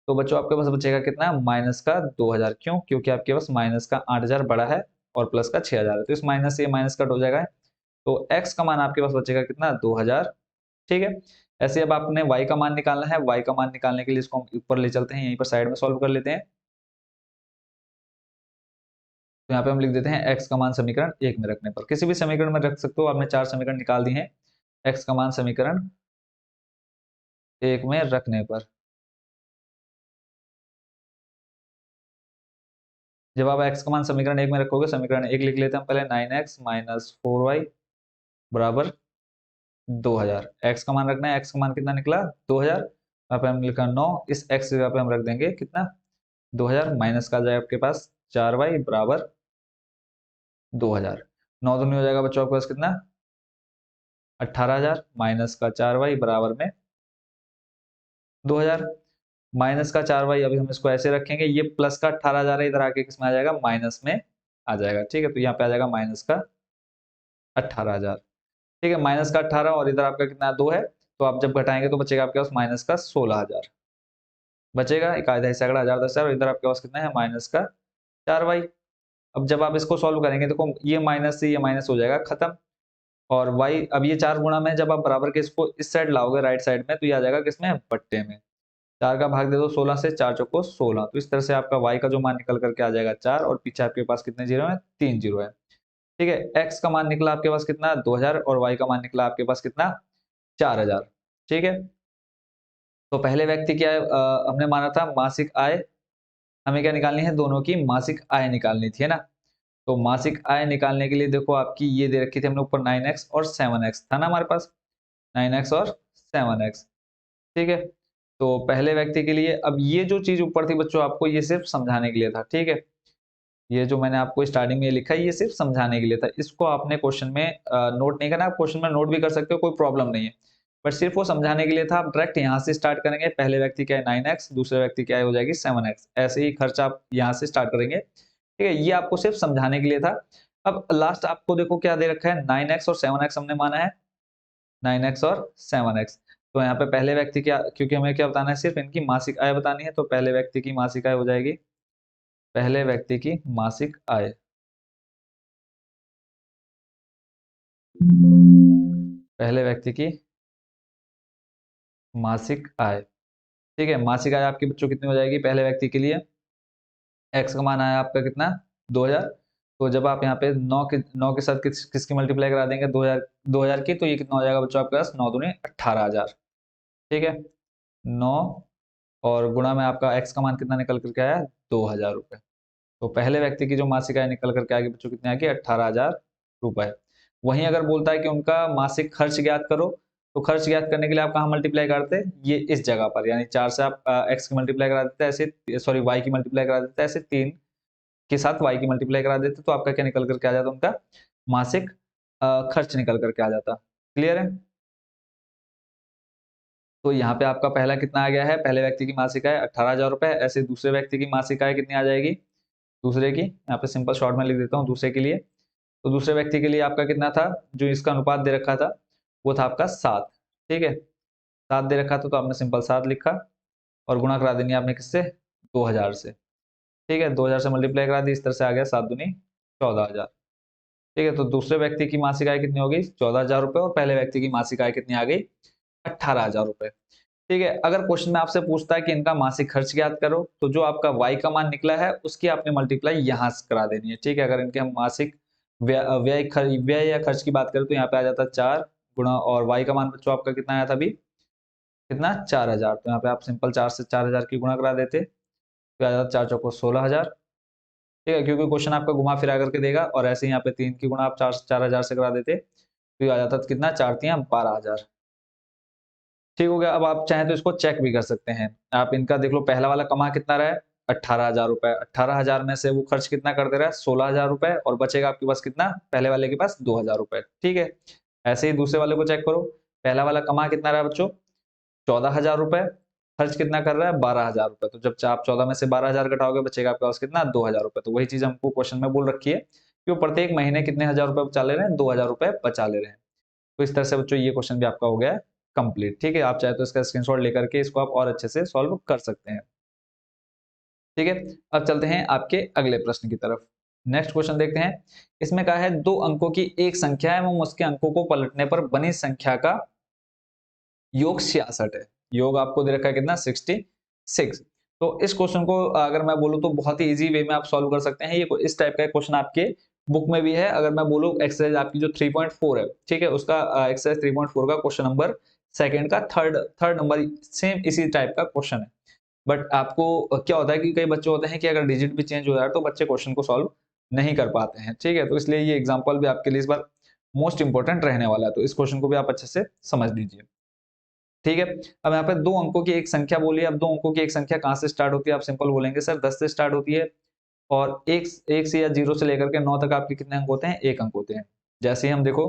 तो बच्चों आपके पास बचेगा कितना माइनस का 2000, क्यों, क्योंकि आपके पास माइनस का 8000 बड़ा है और प्लस का 6000 है, तो इस माइनस से ये माइनस कट हो जाएगा, तो x का मान आपके पास बचेगा कितना 2000, ठीक है। ऐसे अब आपने y का मान निकालना है, y का मान निकालने के लिए इसको हम ऊपर ले चलते हैं, यहीं पर साइड में सॉल्व कर लेते हैं। तो यहाँ पे हम लिख देते हैं x का मान समीकरण 1 में रखने पर, किसी भी समीकरण में रख सकते हो, आपने 4 समीकरण निकाल दिए हैं, x का मान समीकरण 1 में रखने पर, जब आप x का मान समीकरण 1 में रखोगे, समीकरण 1 लिख लेते हैं पहले 9x माइनस 4y बराबर 2000, x का मान रखना है, x का मान कितना निकला 2000, यहाँ पे हम लिखा 9, इस x जगह पे हम रख देंगे कितना 2000, माइनस का जाए आपके पास 4y बराबर 2000, 9 दूनी हो जाएगा बच्चों आपके पास कितना 18000, माइनस का 4y बराबर में 2000, माइनस का 4y, अभी हम इसको ऐसे रखेंगे, ये प्लस का 18000 है, इधर आके किसमें आ जाएगा माइनस में आ जाएगा, ठीक है, तो यहाँ पे आ जाएगा माइनस का 18000, ठीक है, माइनस का 18 और इधर आपका कितना 2 है, तो आप जब घटाएंगे तो बचेगा आपके पास माइनस का 16000 बचेगा, एक आधा सैकड़ा 1000 10,000, और इधर आपके पास कितना है माइनस का 4y। अब जब आप इसको सॉल्व करेंगे, देखो ये माइनस से ये माइनस हो जाएगा, खत्म। और y, अब ये 4 गुणा में जब आप बराबर के इसको इस साइड लाओगे राइट साइड में, तो ये आ जाएगा किसमें, बट्टे में। 4 का भाग दे दो 16 से, 4 चौको 16। तो इस तरह से आपका y का जो मान निकल करके आ जाएगा 4, और पीछे आपके पास कितने जीरो है, 3 जीरो है। ठीक है, x का मान निकला आपके पास कितना, 2000, और y का मान निकला आपके पास कितना, 4000। ठीक है, तो पहले व्यक्ति क्या है, हमने माना था मासिक आय, हमें क्या निकालनी है, दोनों की मासिक आय निकालनी थी, है ना। तो मासिक आय निकालने के लिए देखो आपकी ये दे रखी थी हमने ऊपर 9x और 7x था ना हमारे पास, 9x और 7x। ठीक है, तो पहले व्यक्ति के लिए, अब ये जो चीज ऊपर थी बच्चों, आपको ये सिर्फ समझाने के लिए था। ठीक है, ये जो मैंने आपको स्टार्टिंग में लिखा है, ये सिर्फ समझाने के लिए था, इसको आपने क्वेश्चन में नोट नहीं करना। आप क्वेश्चन में नोट भी कर सकते हो, कोई प्रॉब्लम नहीं है, बट सिर्फ वो समझाने के लिए था। आप डायरेक्ट यहाँ से स्टार्ट करेंगे, पहले व्यक्ति क्या है 9x, दूसरे व्यक्ति क्या है हो जाएगी 7x, ऐसे ही खर्च आप यहाँ से स्टार्ट करेंगे। ठीक है, ये आपको सिर्फ समझाने के लिए था। अब लास्ट आपको देखो क्या दे रखा है, 9x और 7x हमने माना है, 9x और 7x। तो यहाँ पे पहले व्यक्ति क्या, क्योंकि हमें क्या बताना है, सिर्फ इनकी मासिक आय बतानी है, तो पहले व्यक्ति की मासिक आय हो जाएगी, पहले व्यक्ति की मासिक आय, पहले व्यक्ति की मासिक आय। ठीक है, मासिक आय आपके बच्चों कितनी हो जाएगी पहले व्यक्ति के लिए, x का मान आया आपका कितना, 2000। तो जब आप यहाँ पे 9 के साथ किसकी मल्टीप्लाई करा देंगे, 2000 की, तो ये कितना हो जाएगा बच्चों आपके पास, 9 दूनी 18,000। ठीक है, 9 और गुणा में आपका x का मान कितना निकल करके आया, 2000 रुपए। तो पहले व्यक्ति की जो मासिक आय निकल करके आगे बच्चों कितनी आएगी, 18,000 रुपए। वहीं अगर बोलता है कि उनका मासिक खर्च ज्ञात करो, तो खर्च ज्ञात करने के लिए आप कहाँ मल्टीप्लाई करते हैं, ये इस जगह पर, यानी 4 से आप x की मल्टीप्लाई करा देते हैं ऐसे, सॉरी y की मल्टीप्लाई करा देते हैं ऐसे, 3 के साथ y की मल्टीप्लाई करा देते, तो आपका क्या निकल करके आ जाता, उनका मासिक खर्च निकल करके आ जाता। क्लियर है, तो यहाँ पे आपका पहला कितना आ गया है, पहले व्यक्ति की मासिक आय 18,000 रुपए। ऐसे दूसरे व्यक्ति की मासिक आय कितनी आ जाएगी, दूसरे की, यहाँ पे सिंपल शॉर्ट में लिख देता हूँ दूसरे के लिए। तो दूसरे व्यक्ति के लिए आपका कितना था, जो इसका अनुपात दे रखा था, वो था आपका 7। ठीक है, 7 दे रखा था, तो आपने सिंपल 7 लिखा, और गुणा करा देनी आपने किससे, 2000 से। ठीक है, 2000 से मल्टीप्लाई करा दी, इस तरह से आ गया 7 दूनी 14,000। ठीक है, तो दूसरे व्यक्ति की मासिक आय कितनी होगी, 14,000 रुपए, और पहले व्यक्ति की मासिक आय कितनी आ गई, 18,000 रुपए। ठीक है, अगर क्वेश्चन में आपसे पूछता है कि इनका मासिक खर्च ज्ञात करो, तो जो आपका y का मान निकला है उसकी आपने मल्टीप्लाई यहाँ से करा देनी है। ठीक है, अगर इनके हम मासिक व्यय या खर्च की बात करें, तो यहाँ पे आ जाता 4 गुणा, और y का मान बच्चों आपका कितना आया था अभी, कितना, 4,000। तो यहाँ पे आप सिंपल 4 से 4,000 की गुणा करा देते, तो आ जाता 4 चौको 16,000। ठीक है, क्योंकि क्वेश्चन आपका घुमा फिरा करके देगा, और ऐसे ही यहाँ पे 3 की गुणा आप 4,000 से करा देते, तो ये आ जाता कितना, 4 3 12,000। ठीक हो गया। अब आप चाहें तो इसको चेक भी कर सकते हैं, आप इनका देख लो, पहला वाला कमा कितना रहा है, 18,000 रुपए। 18,000 में से वो खर्च कितना कर दे रहा है, 16,000 रुपए, और बचेगा आपके पास कितना, पहले वाले के पास 2,000 रुपए। ठीक है, ऐसे ही दूसरे वाले को चेक करो, पहला वाला कमा कितना रहा है बच्चों, 14,000 रुपए, खर्च कितना कर रहा है, 12,000 रुपए। तो जब आप 14 में से 12,000 घटाओगे, बचेगा आपके पास कितना, 2,000 रुपए। तो वही चीज हमको क्वेश्चन में बोल रखी है कि वो प्रत्येक महीने कितने हजार रुपए बचा ले रहे हैं, 2,000 रुपए बचा ले रहे हैं। तो इस तरह से बच्चों ये क्वेश्चन भी आपका हो गया कंप्लीट। ठीक है, आप चाहे तो इसका स्क्रीनशॉट लेकर के इसको आप और अच्छे से सॉल्व कर सकते हैं। ठीक है, अब चलते हैं आपके अगले प्रश्न की तरफ। नेक्स्ट क्वेश्चन देखते हैं। इसमें कहा है, दो अंकों की एक संख्या एवं उसके अंकों को पलटने पर बनी संख्या का योग 66 है। योग आपको दे रखा है कितना, 66। तो इस क्वेश्चन को अगर मैं बोलूं तो बहुत ही इजी वे में आप सॉल्व कर सकते हैं। ये इस टाइप का क्वेश्चन आपके बुक में भी है। अगर मैं बोलूं एक्सरसाइज आपकी जो 3.4 है, ठीक है, उसका एक्सरसाइज 3.4 का क्वेश्चन नंबर सेकंड का थर्ड नंबर सेम इसी टाइप का क्वेश्चन है। बट आपको क्या होता है कि कई बच्चे होते हैं कि अगर डिजिट भी चेंज हो जाए तो बच्चे क्वेश्चन को सॉल्व नहीं कर पाते हैं। ठीक है, तो इसलिए ये एग्जाम्पल भी आपके लिए इस बार मोस्ट इंपॉर्टेंट रहने वाला है, तो इस क्वेश्चन को भी आप अच्छे से समझ लीजिए। ठीक है, अब यहाँ पे दो अंकों की एक संख्या बोली है। अब दो अंकों की एक संख्या कहाँ से स्टार्ट होती है, आप सिंपल बोलेंगे सर 10 से स्टार्ट होती है, और एक से या 0 से लेकर के 9 तक आपके कितने अंक होते हैं, एक अंक होते हैं। जैसे ही हम देखो,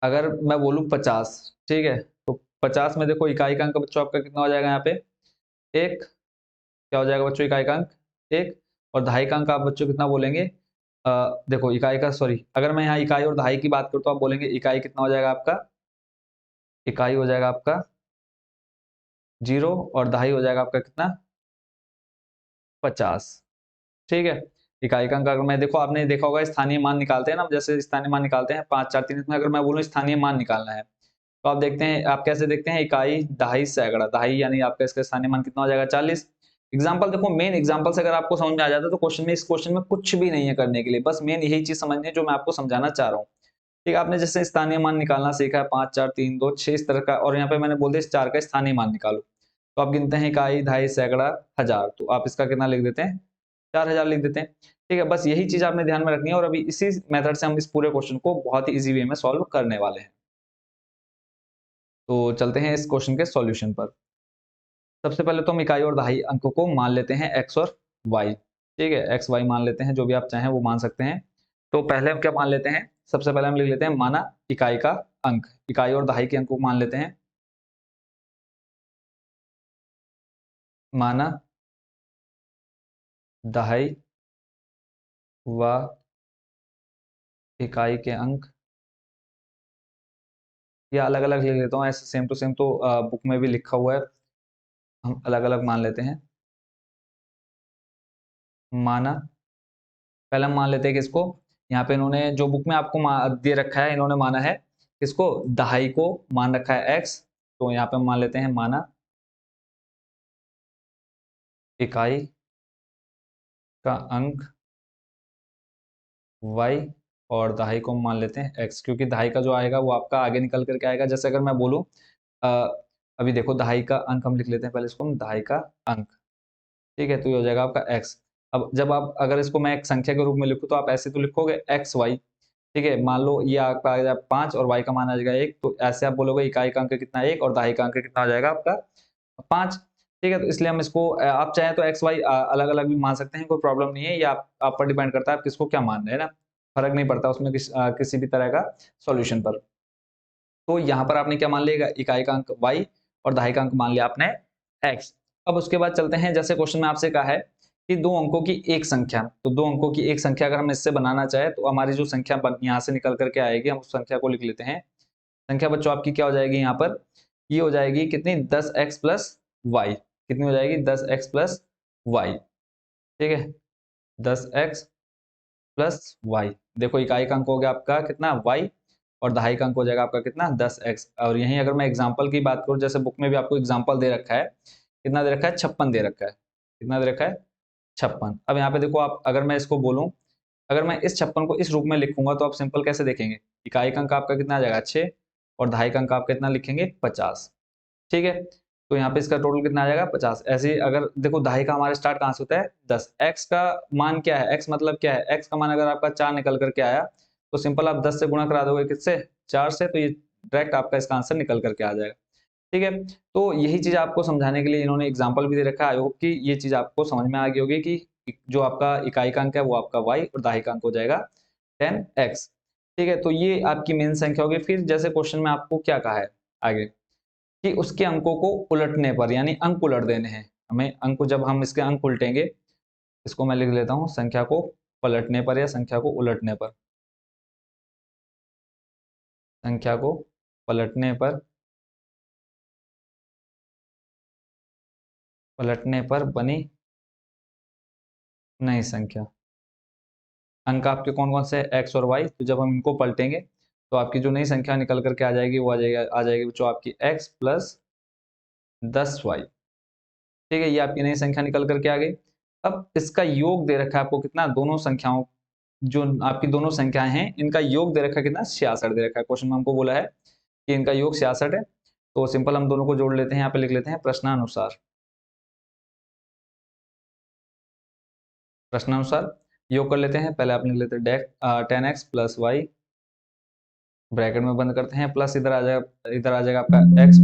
अगर मैं बोलूं 50, ठीक है, तो 50 में देखो इकाई का अंक बच्चों आपका कितना हो जाएगा, यहाँ पे एक, क्या हो जाएगा बच्चों, इकाई का अंक एक, और दहाई का अंक आप बच्चों कितना बोलेंगे, देखो इकाई का, सॉरी, अगर मैं यहाँ इकाई और दहाई की बात करूँ तो आप बोलेंगे इकाई कितना हो जाएगा आपका, इकाई हो जाएगा आपका 0, और दहाई हो जाएगा आपका कितना, 50। ठीक है, इकाई का अंक अगर मैं देखो, आपने देखा होगा स्थानीय मान निकालते हैं ना, जैसे स्थानीय मान निकालते हैं 5 4 3, इसमें अगर मैं बोलूँ स्थानीय मान निकालना है तो आप देखते हैं, आप कैसे देखते हैं, इकाई, दहाई, सैकड़ा। दहाई यानी आपका इसका स्थानीय मान कितना हो जाएगा 40। एग्जाम्पल देखो, मेन एग्जाम्पल से अगर आपको समझ में आ जाता है तो क्वेश्चन में, इस क्वेश्चन में कुछ भी नहीं है करने के लिए, बस मेन यही चीज समझनी है जो मैं आपको समझाना चाह रहा हूँ। ठीक है, आपने जैसे स्थानीय मान निकालना सीखा है 5 4 3 2 6 इस तरह का, और यहाँ पे मैंने बोल दिया इस 4 का स्थानीय मान निकालो, तो आप गिनते हैं इकाई, दहाई, सैकड़ा, हजार, तो आप इसका कितना लिख देते हैं, 4000 लिख देते हैं। ठीक है, बस यही चीज आपने ध्यान में रखनी है, और अभी इसी मेथड से हम इस पूरे क्वेश्चन को बहुत ही इजी वे में सॉल्व करने वाले हैं। तो चलते हैं इस क्वेश्चन के सॉल्यूशन पर। सबसे पहले तो हम इकाई और दहाई अंकों को मान लेते हैं एक्स और वाई। ठीक है, एक्स वाई मान लेते हैं, जो भी आप चाहें वो मान सकते हैं। तो पहले हम क्या मान लेते हैं, सबसे पहले हम लिख लेते हैं माना इकाई का अंक, इकाई और दहाई के अंक को मान लेते हैं। माना दहाई व इकाई के अंक, या अलग अलग लिख लेता हूँ, ऐसे सेम टू सेम तो बुक में भी लिखा हुआ है, हम अलग अलग मान लेते हैं। माना, पहले हम मान लेते हैं किसको, यहाँ पे इन्होंने जो बुक में आपको दे रखा है, इन्होंने माना है किसको, दहाई को मान रखा है एक्स, तो यहाँ पे हम मान लेते हैं माना इकाई का अंक y, और दहाई को हम मान लेते हैं x, क्योंकि दहाई का जो आएगा वो आपका आगे निकल करके आएगा। जैसे अगर मैं बोलूं, अभी देखो दहाई का अंक हम लिख लेते हैं, पहले इसको हम दहाई का अंक, ठीक है, तो ये हो जाएगा आपका x। अब जब आप अगर इसको मैं एक संख्या के रूप में लिखूं तो आप ऐसे तो लिखोगे एक्स वाई, ठीक है, मान लो ये आपका आ जाएगा 5 और y का मान आ जाएगा 1, तो ऐसे आप बोलोगे इकाई का अंक कितना 1 और दहाई का अंक कितना हो जाएगा आपका 5। ठीक है, तो इसलिए हम इसको आप चाहें तो एक्स वाई अलग अलग भी मान सकते हैं, कोई प्रॉब्लम नहीं है, ये आप पर डिपेंड करता है आप किसको क्या मान रहे हैं ना, फर्क नहीं पड़ता उसमें किसी भी तरह का सॉल्यूशन पर। तो यहाँ पर आपने क्या मान लिया, इकाई का अंक y और दहाई का अंक मान लिया आपने x। अब उसके बाद चलते हैं, जैसे क्वेश्चन में आपसे कहा है कि दो अंकों की एक संख्या, तो दो अंकों की एक संख्या अगर हम इससे बनाना चाहे तो हमारी जो संख्या यहाँ से निकल करके आएगी, हम उस संख्या को लिख लेते हैं। संख्या बच्चों आपकी क्या हो जाएगी यहाँ पर, ये हो जाएगी कितनी, 10x प्लस वाई, कितनी हो जाएगी 10x प्लस वाई। ठीक है, 10x प्लस वाई, देखो इकाई का अंक हो गया आपका कितना y, और दहाई का अंक हो जाएगा आपका कितना 10x। और यहीं अगर मैं एग्जांपल की बात करूं, जैसे बुक में भी आपको एग्जांपल दे रखा है, कितना दे रखा है 56 दे रखा है, कितना दे रखा है 56। अब यहाँ पे देखो, आप अगर मैं इसको बोलूं, अगर मैं इस 56 को इस रूप में लिखूंगा तो आप सिंपल कैसे देखेंगे, इकाई का अंक आपका कितना आ जाएगा 6, और दहाई का अंक आप कितना लिखेंगे 50। ठीक है, तो यहाँ पे इसका टोटल कितना आ जाएगा 50। ऐसे ही अगर देखो दहाई का हमारा स्टार्ट कहाँ से होता है 10, एक्स का मान क्या है, एक्स मतलब क्या है, एक्स का मान अगर आपका 4 निकल करके आया तो सिंपल आप 10 से गुणा करा दोगे, किससे 4 से, तो ये डायरेक्ट आपका इसका आंसर निकल करके आ जाएगा। ठीक है, तो यही चीज आपको समझाने के लिए इन्होंने एग्जाम्पल भी दे रखा है। आई होप कि ये चीज आपको समझ में आ गई होगी कि जो आपका इकाई का अंक है वो आपका y और दहाई का अंक हो जाएगा 10x। ठीक है, तो ये आपकी मेन संख्या होगी। फिर जैसे क्वेश्चन में आपको क्या कहा है आगे, कि उसके अंकों को उलटने पर, यानी अंक उलट देने हैं हमें, अंक जब हम इसके अंक उल्टेंगे, इसको मैं लिख लेता हूं संख्या को पलटने पर या संख्या को उलटने पर, संख्या को पलटने पर, पलटने पर बनी नई संख्या। अंक आपके कौन कौन से एक्स और वाई, तो जब हम इनको पलटेंगे तो आपकी जो नई संख्या निकल करके आ जाएगी वो आ जाएगी जो आपकी एक्स प्लस 10y। ठीक है, ये आपकी नई संख्या निकल करके आ गई। अब इसका योग दे रखा है आपको कितना, दोनों संख्याओं, जो आपकी दोनों संख्याएं हैं इनका योग दे रखा है कितना, 66 दे रखा है। क्वेश्चन में हमको बोला है कि इनका योग 66 है, तो सिंपल हम दोनों को जोड़ लेते हैं, यहाँ पे लिख लेते हैं प्रश्नानुसार, प्रश्नानुसार योग कर लेते हैं। पहले आप लिख लेते हैं 10x प्लस वाई, ब्रैकेट में बंद करते हैं, प्लस इधर आ जाएगा आपका x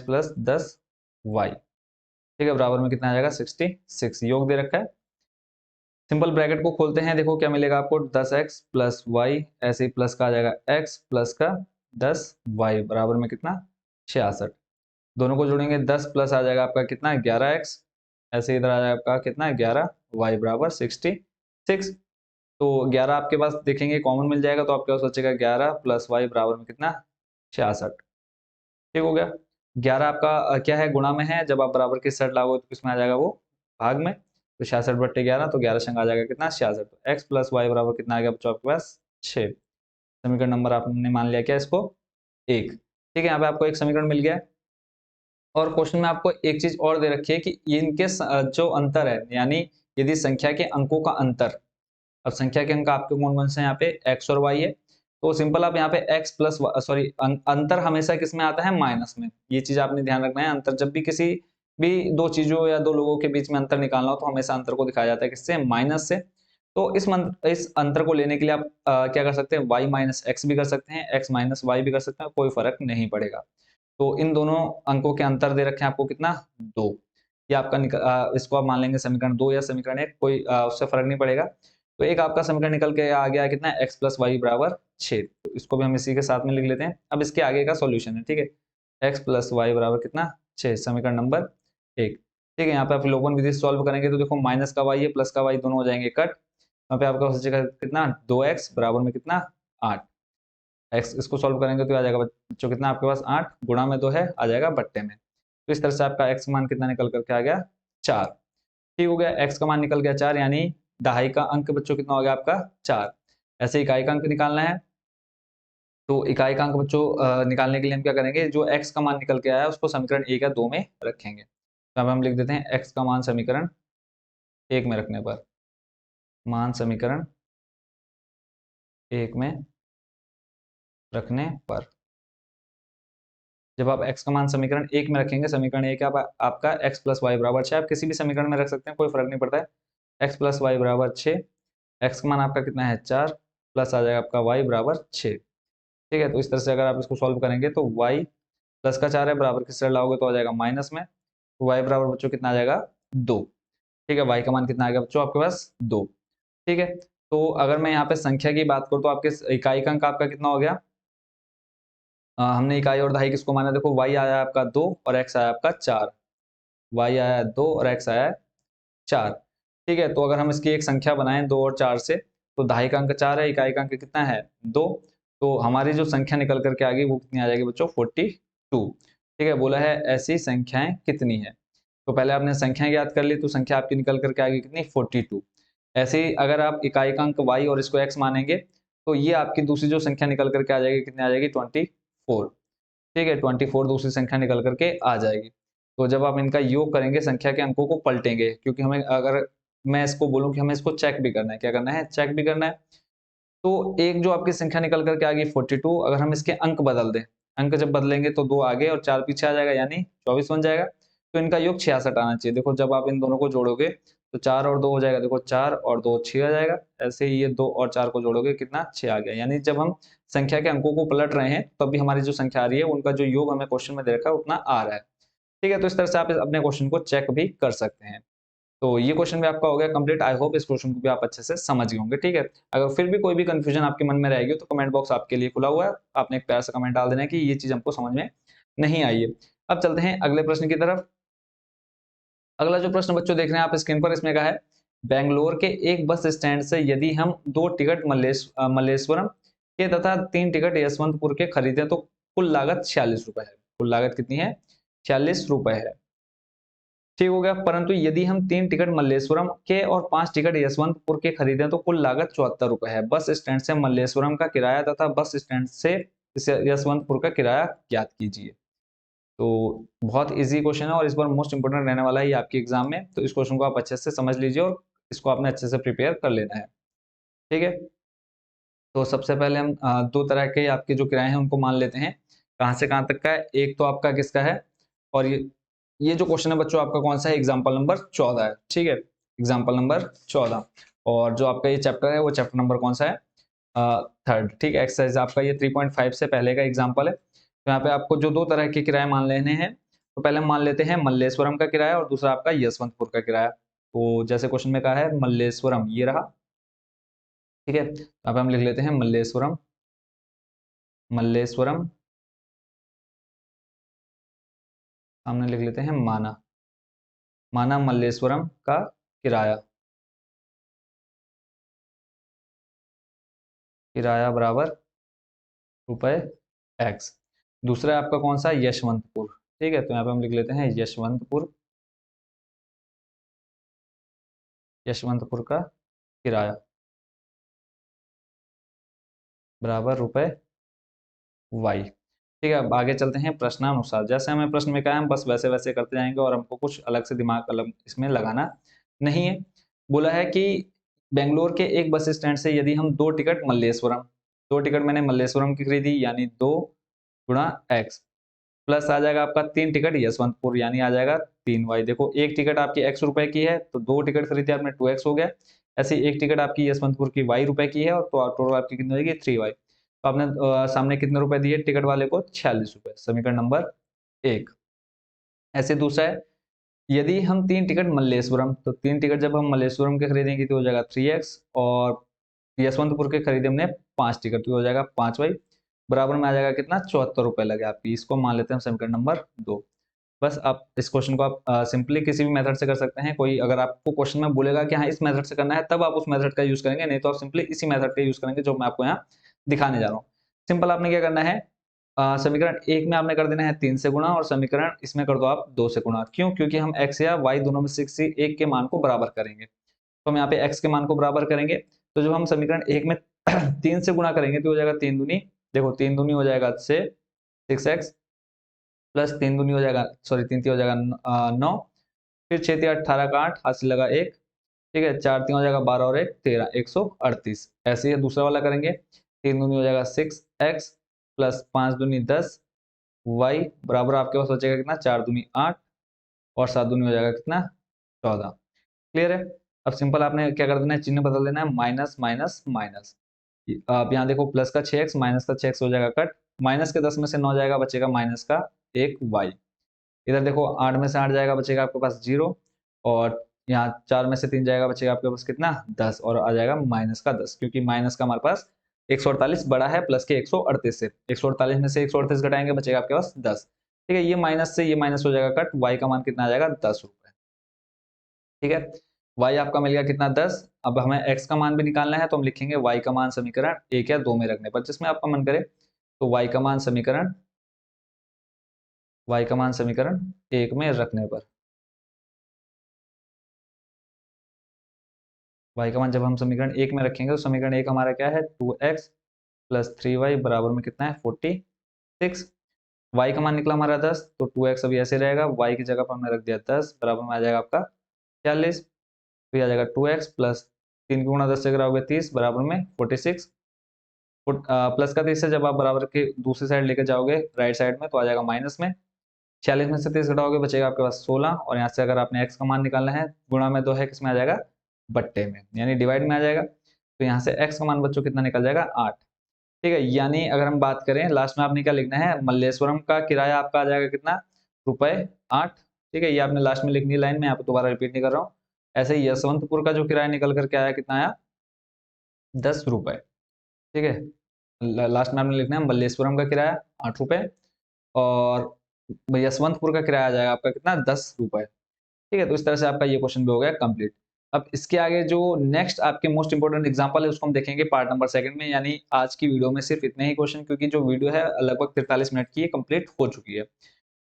प्लस 10y। ठीक है, बराबर में कितना आ जाएगा 66, योग दे रखा है। सिंपल ब्रैकेट को खोलते हैं, देखो क्या मिलेगा आपको 10x प्लस वाई, ऐसे ही प्लस का आ जाएगा x प्लस का 10y, बराबर में कितना 66। दोनों को जोड़ेंगे 10 प्लस आ जाएगा आपका कितना 11x, ऐसे इधर आ जाएगा आपका कितना 11y बराबर 66। तो 11 आपके पास देखेंगे कॉमन मिल जाएगा, तो आपके पास बचेगा 11 प्लस वाई बराबर में कितना 66। ठीक हो गया, 11 आपका क्या है गुणा में है, जब आप बराबर की सेट लागोगे तो किसमें आ जाएगा वो भाग में। तो 66/11, तो 11 संग आ जाएगा कितना 66। तो एक्स प्लस वाई बराबर कितना आ गया बच्चों आपके पास 6। समीकरण नंबर आपने मान लिया क्या इसको 1। ठीक है, यहाँ पे आपको एक समीकरण मिल गया है। और क्वेश्चन में आपको एक चीज और दे रखी है कि इनके जो अंतर है, यानी यदि संख्या के अंकों का अंतर, अब संख्या के अंक आपके कौन कौन से हैं यहाँ पे एक्स और वाई है, तो सिंपल आप यहाँ पे एक्स प्लस सॉरी अंतर हमेशा किस में आता है माइनस में। ये चीज आपने ध्यान रखना है, अंतर जब भी किसी भी दो चीजों या दो लोगों के बीच में अंतर निकालना हो तो हमेशा अंतर को दिखाया जाता है किससे माइनस से। तो इस अंतर को लेने के लिए आप क्या कर सकते हैं वाई माइनस एक्स भी कर सकते हैं, एक्स माइनस वाई भी कर सकते हैं, कोई फर्क नहीं पड़ेगा। तो इन दोनों अंकों के अंतर दे रखे हैं आपको कितना 2। ये आपका इसको आप मान लेंगे समीकरण 2 या समीकरण 1, कोई उससे फर्क नहीं पड़ेगा। तो एक आपका समीकरण निकल के आ गया कितना एक्स प्लस वाई बराबर 6। तो इसको भी हम इसी के साथ में लिख लेते हैं। अब इसके आगे का सॉल्यूशन है, ठीक है, एक्स प्लस वाई बराबर कितना 6, समीकरण नंबर 1। ठीक है, यहाँ पे आप लोगन विधि सॉल्व करेंगे तो देखो माइनस का वाई है प्लस का वाई दोनों हो जाएंगे कट। यहाँ पे आपका हो जाएगा कितना 2x बराबर में कितना 8। एक्स इसको सॉल्व करेंगे तो आ जाएगा बच्चों कितना आपके पास 8 गुणा में 2 है आ जाएगा बट्टे में। तो इस तरह से आपका एक्स मान कितना निकल करके आ गया 4। ठीक हो गया, एक्स का मान निकल गया 4, यानी दहाई का अंक बच्चों कितना हो गया आपका 4। ऐसे इकाई का अंक निकालना है, तो इकाई का अंक बच्चों निकालने के लिए हम क्या करेंगे, जो एक्स का मान निकल के आया उसको समीकरण 1 या 2 में रखेंगे। तो अब हम लिख देते हैं एक्स का मान समीकरण 1 में रखने पर, मान समीकरण 1 में रखने पर जब आप x का मान समीकरण 1 में रखेंगे, समीकरण 1 आपका x प्लस वाई बराबर 6, आप किसी भी समीकरण में रख सकते हैं, कोई फर्क नहीं पड़ता है। x प्लस वाई बराबर 6, x का मान आपका कितना है 4 प्लस आ जाएगा आपका y बराबर 6। ठीक है, तो इस तरह से अगर आप इसको सॉल्व करेंगे तो y प्लस का 4 है बराबर किस तरह लाओगे तो आ जाएगा माइनस में, तो y बराबर बच्चों कितना आ जाएगा 2। ठीक है, y का मान कितना आ गया बच्चों आपके पास 2। ठीक है, तो अगर मैं यहाँ पे संख्या की बात करूँ तो आपके इकाई का अंक आपका कितना हो गया, हमने इकाई और दहाई किसको माना, देखो y आया आपका 2 और x आया आपका 4, y आया 2 और x आया 4। ठीक है, तो अगर हम इसकी एक संख्या बनाएं 2 और 4 से, तो दहाई का अंक 4 है, इकाई का अंक कितना है 2, तो हमारी जो संख्या निकल करके आ गई वो कितनी आ जाएगी बच्चों 42। ठीक है, बोला है ऐसी संख्याएं कितनी है, तो पहले आपने संख्या याद कर ली, तो संख्या आपकी निकल करके आ गई कितनी 42। ऐसे ही अगर आप इकाई का अंक y और इसको x मानेंगे तो ये आपकी दूसरी जो संख्या निकल करके आ जाएगी कितनी आ जाएगी 24। ठीक है, 24 दूसरी संख्या निकल करके आ जाएगी। तो जब आप इनका योग करेंगे संख्या के अंकों को पलटेंगे, क्योंकि हमें अगर मैं इसको बोलूं कि हमें इसको चेक भी करना है, क्या करना है चेक भी करना है, तो एक जो आपकी संख्या निकल करके आ गई 42, अगर हम इसके अंक बदल दें, अंक जब बदलेंगे तो 2 आगे और 4 पीछे आ जाएगा, यानी 24 बन जाएगा। तो इनका योग 66 आना चाहिए। देखो जब आप इन दोनों को जोड़ोगे तो 4 और 2 हो जाएगा, देखो 4 और 2 6 आ जाएगा। ऐसे ही ये 2 और 4 को जोड़ोगे कितना 6 आ गया, यानी जब हम संख्या के अंकों को पलट रहे हैं तब भी हमारी जो संख्या आ रही है उनका जो योग हमें क्वेश्चन में दे रखा है उतना आ रहा है। ठीक है, तो इस तरह से आप अपने क्वेश्चन को चेक भी कर सकते हैं। तो ये क्वेश्चन भी आपका हो गया कंप्लीट। आई होप इस क्वेश्चन को भी आप अच्छे से समझ गए होंगे। ठीक है, अगर फिर भी कोई भी कंफ्यूजन आपके मन में रहेगी तो कमेंट बॉक्स आपके लिए खुला हुआ है, आपने एक प्यार सा कमेंट डाल देना है कि ये चीज हमको समझ में नहीं आई है। अब चलते हैं अगले प्रश्न की तरफ। अगला जो प्रश्न बच्चों देख रहे हैं आप स्क्रीन पर, इसमें कहा है बेंगलोर के एक बस स्टैंड से यदि हम 2 टिकट मल्लेश्वरम के तथा 3 टिकट यशवंतपुर के खरीदें तो कुल लागत 46 रुपए है। कुल लागत कितनी है 46 रुपए है। ठीक हो गया, परंतु यदि हम 3 टिकट मल्लेश्वरम के और 5 टिकट यशवंतपुर के खरीदें तो कुल लागत 74 रुपए है। बस स्टैंड से मल्लेश्वरम का किराया तथा बस स्टैंड से यशवंतपुर का किराया ज्ञात कीजिए। तो बहुत इजी क्वेश्चन है और इस बार मोस्ट इंपोर्टेंट रहने वाला है ये आपके एग्जाम में, तो इस क्वेश्चन को आप अच्छे से समझ लीजिए और इसको आपने अच्छे से प्रिपेयर कर लेना है। ठीक है, तो सबसे पहले हम दो तरह के आपके जो किराए हैं उनको मान लेते हैं, कहाँ से कहाँ तक का है। एक तो आपका किसका है, और ये जो क्वेश्चन है बच्चों आपका कौन सा है, एग्जाम्पल नंबर 14 है। ठीक है, एग्जाम्पल नंबर 14, और जो आपका ये चैप्टर है वो चैप्टर नंबर कौन सा है 3rd। ठीक है, एक्सरसाइज आपका ये 3.5 से पहले का एग्जाम्पल है। तो यहाँ पे आपको जो दो तरह के किराए मान लेने हैं, तो पहले हम मान लेते हैं मल्लेश्वरम का किराया और दूसरा आपका यशवंतपुर का किराया। तो जैसे क्वेश्चन में कहा है मल्लेश्वरम ये रहा, ठीक है, तो यहाँ पे हम लिख लेते हैं मल्लेश्वरम। मल्लेश्वरम सामने लिख लेते हैं माना। माना मल्लेश्वरम का किराया, किराया बराबर रुपए x। दूसरा आपका कौन सा यशवंतपुर। ठीक है, तो यहाँ पे हम लिख लेते हैं यशवंतपुर यशवंतपुर का किराया बराबर रुपए वाई। ठीक है, अब आगे चलते हैं प्रश्नानुसार। जैसे हमें प्रश्न में कहा है हम बस वैसे वैसे करते जाएंगे और हमको कुछ अलग से दिमाग अलग इसमें लगाना नहीं है। बोला है कि बेंगलोर के एक बस स्टैंड से यदि हम 2 टिकट मल्लेश्वरम, 2 टिकट मैंने मल्लेश्वरम की खरीदी यानी 2 गुणा एक्स, प्लस आ जाएगा आपका 3 टिकट यशवंतपुर यानी आ जाएगा 3y। देखो एक टिकट आपकी x रुपए की है तो 2 टिकट खरीदी आपने 2x हो गया। ऐसे एक टिकट आपकी यशवंतपुर की y रुपए की है और तो टोटल आपकी कितनी हो जाएगी 3y। तो आपने सामने कितने रुपए दिए टिकट वाले को 46 रुपए, समीकरण नंबर 1। ऐसे दूसरा है यदि हम 3 टिकट मल्लेश्वरम, तो 3 टिकट जब हम मल्लेश्वरम के खरीदेंगे तो हो जाएगा 3x और यशवंतपुर के खरीदे हमने 5 टिकट तो हो जाएगा 5y, बराबर में आ जाएगा कितना 74 रुपए लगे आपकी। इसको मान लेते हैं समीकरण नंबर 2। बस आप इस क्वेश्चन को आप सिंपली किसी भी मेथड से कर सकते हैं। कोई अगर आपको क्वेश्चन में बोलेगा कि हाँ इस मेथड से करना है तब आप उस मेथड का यूज करेंगे, नहीं तो आप सिंपली इसी मेथड का यूज करेंगे जो मैं आपको यहाँ दिखाने जा रहा हूँ। सिंपल आपने क्या करना है, समीकरण 1 में आपने कर देना है 3 से गुणा और समीकरण इसमें कर दो आप 2 से गुणा। क्यों? क्योंकि हम x या y दोनों में से किसी एक के मान को बराबर करेंगे। तो हम यहाँ पे x के मान को बराबर करेंगे तो जब हम समीकरण 1 में 3 से गुणा करेंगे तो हो जाएगा 3 दूनी, देखो 3 दूनी हो जाएगा से 6x प्लस 3 दूनी हो जाएगा, सॉरी 3 हो जाएगा 9, फिर 6 3 18 का 8 हाथ से लगा 1, ठीक है 4 3 हो जाएगा 12 और 1 13 138। ऐसे ही दूसरा वाला करेंगे, 3 दूनी हो जाएगा 6x प्लस 5 दूनी 10 y बराबर आपके पास बचेगा कितना 4 दूनी 8 और 7 दूनी हो जाएगा कितना 14। क्लियर है? अब सिंपल आपने क्या कर देना है, चिन्ह बदल देना है, माइनस माइनस माइनस। आप यहाँ देखो प्लस का 6x माइनस का 6x हो जाएगा कट, माइनस के 10 में से 9 जाएगा बचेगा माइनस का 1 y। इधर देखो 8 में से 8 जाएगा बचेगा आपके पास 0 और यहाँ 4 में से 3 जाएगा बचेगा आपके पास कितना 10 और आ जाएगा माइनस का 10, क्योंकि माइनस का हमारे पास 148 बड़ा है प्लस के 138 से, 148 में से 138 घटाएंगे बचेगा आपके पास 10। ठीक है, ये माइनस से ये माइनस हो जाएगा कट, y का मान कितना आ जाएगा 10 रुपए। ठीक है, y आपका मिल गया कितना 10। अब हमें x का मान भी निकालना है तो हम लिखेंगे y का मान समीकरण 1 या 2 में रखने पर, जिसमें आपका मन करे तो y का मान समीकरण 1 में रखने पर, y का मान जब हम समीकरण 1 में रखेंगे तो समीकरण 1 हमारा क्या है 2x प्लस 3y बराबर में कितना है 46। y का मान निकला हमारा 10 तो 2x अभी ऐसे रहेगा, y की जगह पर हमने रख दिया 10 बराबर में आ जाएगा आपका 46, तो ये आ जाएगा 2x प्लस 3 गुणा 10 से कराओगे 30 बराबर में 46। प्लस का 30 से जब आप बराबर के दूसरी साइड लेकर जाओगे राइट साइड में तो आ जाएगा माइनस में, 46 में से 30 घटाओगे बचेगा आपके पास 16 और यहाँ से अगर आपने x का मान निकालना है गुणा में 2 है किसमें आ जाएगा बट्टे में यानी डिवाइड में आ जाएगा, तो यहाँ से x का मान बच्चों कितना निकल जाएगा 8। ठीक है, यानी अगर हम बात करें लास्ट में आपने क्या लिखना है, मल्लेश्वरम का किराया आपका आ जाएगा कितना रुपए 8। ठीक है, ये आपने लास्ट में लिखनी लाइन में, यहाँ पे दोबारा रिपीट नहीं कर रहा हूँ। ऐसे ही यशवंतपुर का जो किराया निकल करके आया कितना आया 10 रुपए। ठीक है, लास्ट में आपने लिखना है मल्लेश्वरम का किराया 8 रुपए और यशवंतपुर का किराया आ जाएगा आपका कितना 10 रुपए। ठीक है, तो इस तरह से आपका ये क्वेश्चन भी हो गया कंप्लीट। अब इसके आगे जो नेक्स्ट आपके मोस्ट इंपोर्टेंट एग्जांपल है उसको हम देखेंगे पार्ट नंबर 2 में, यानी आज की वीडियो में सिर्फ इतने ही क्वेश्चन, क्योंकि जो वीडियो है लगभग 43 मिनट की ये कंप्लीट हो चुकी है।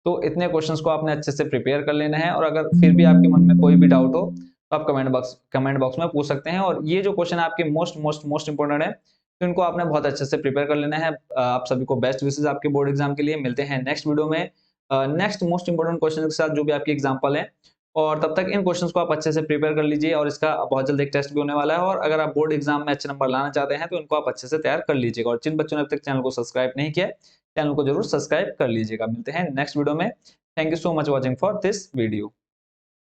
तो इतने क्वेश्चंस को आपने अच्छे से प्रिपेयर कर लेना है और अगर फिर भी आपके मन में कोई भी डाउट हो तो आप कमेंट बॉक्स में पूछ सकते हैं। और ये जो क्वेश्चन आपके मोस्ट मोस्ट मोस्ट इंपोर्टेंट है तो इनको आपने बहुत अच्छे से प्रिपेयर कर लेना है। आप सभी को बेस्ट विशेस आपके बोर्ड एग्जाम के लिए। मिलते हैं नेक्स्ट वीडियो में नेक्स्ट मोस्ट इंपोर्टेंट क्वेश्चन के साथ जो भी आपके एग्जाम्पल है, और तब तक इन क्वेश्चंस को आप अच्छे से प्रिपेयर कर लीजिए और इसका बहुत जल्द एक टेस्ट भी होने वाला है। और अगर आप बोर्ड एग्जाम में अच्छे नंबर लाना चाहते हैं तो इनको आप अच्छे से तैयार कर लीजिएगा। और जिन बच्चों ने अब तक चैनल को सब्सक्राइब नहीं किया चैनल को जरूर सब्सक्राइब कर लीजिएगा। मिलते हैं नेक्स्ट वीडियो में। Thank you so much watching for this video.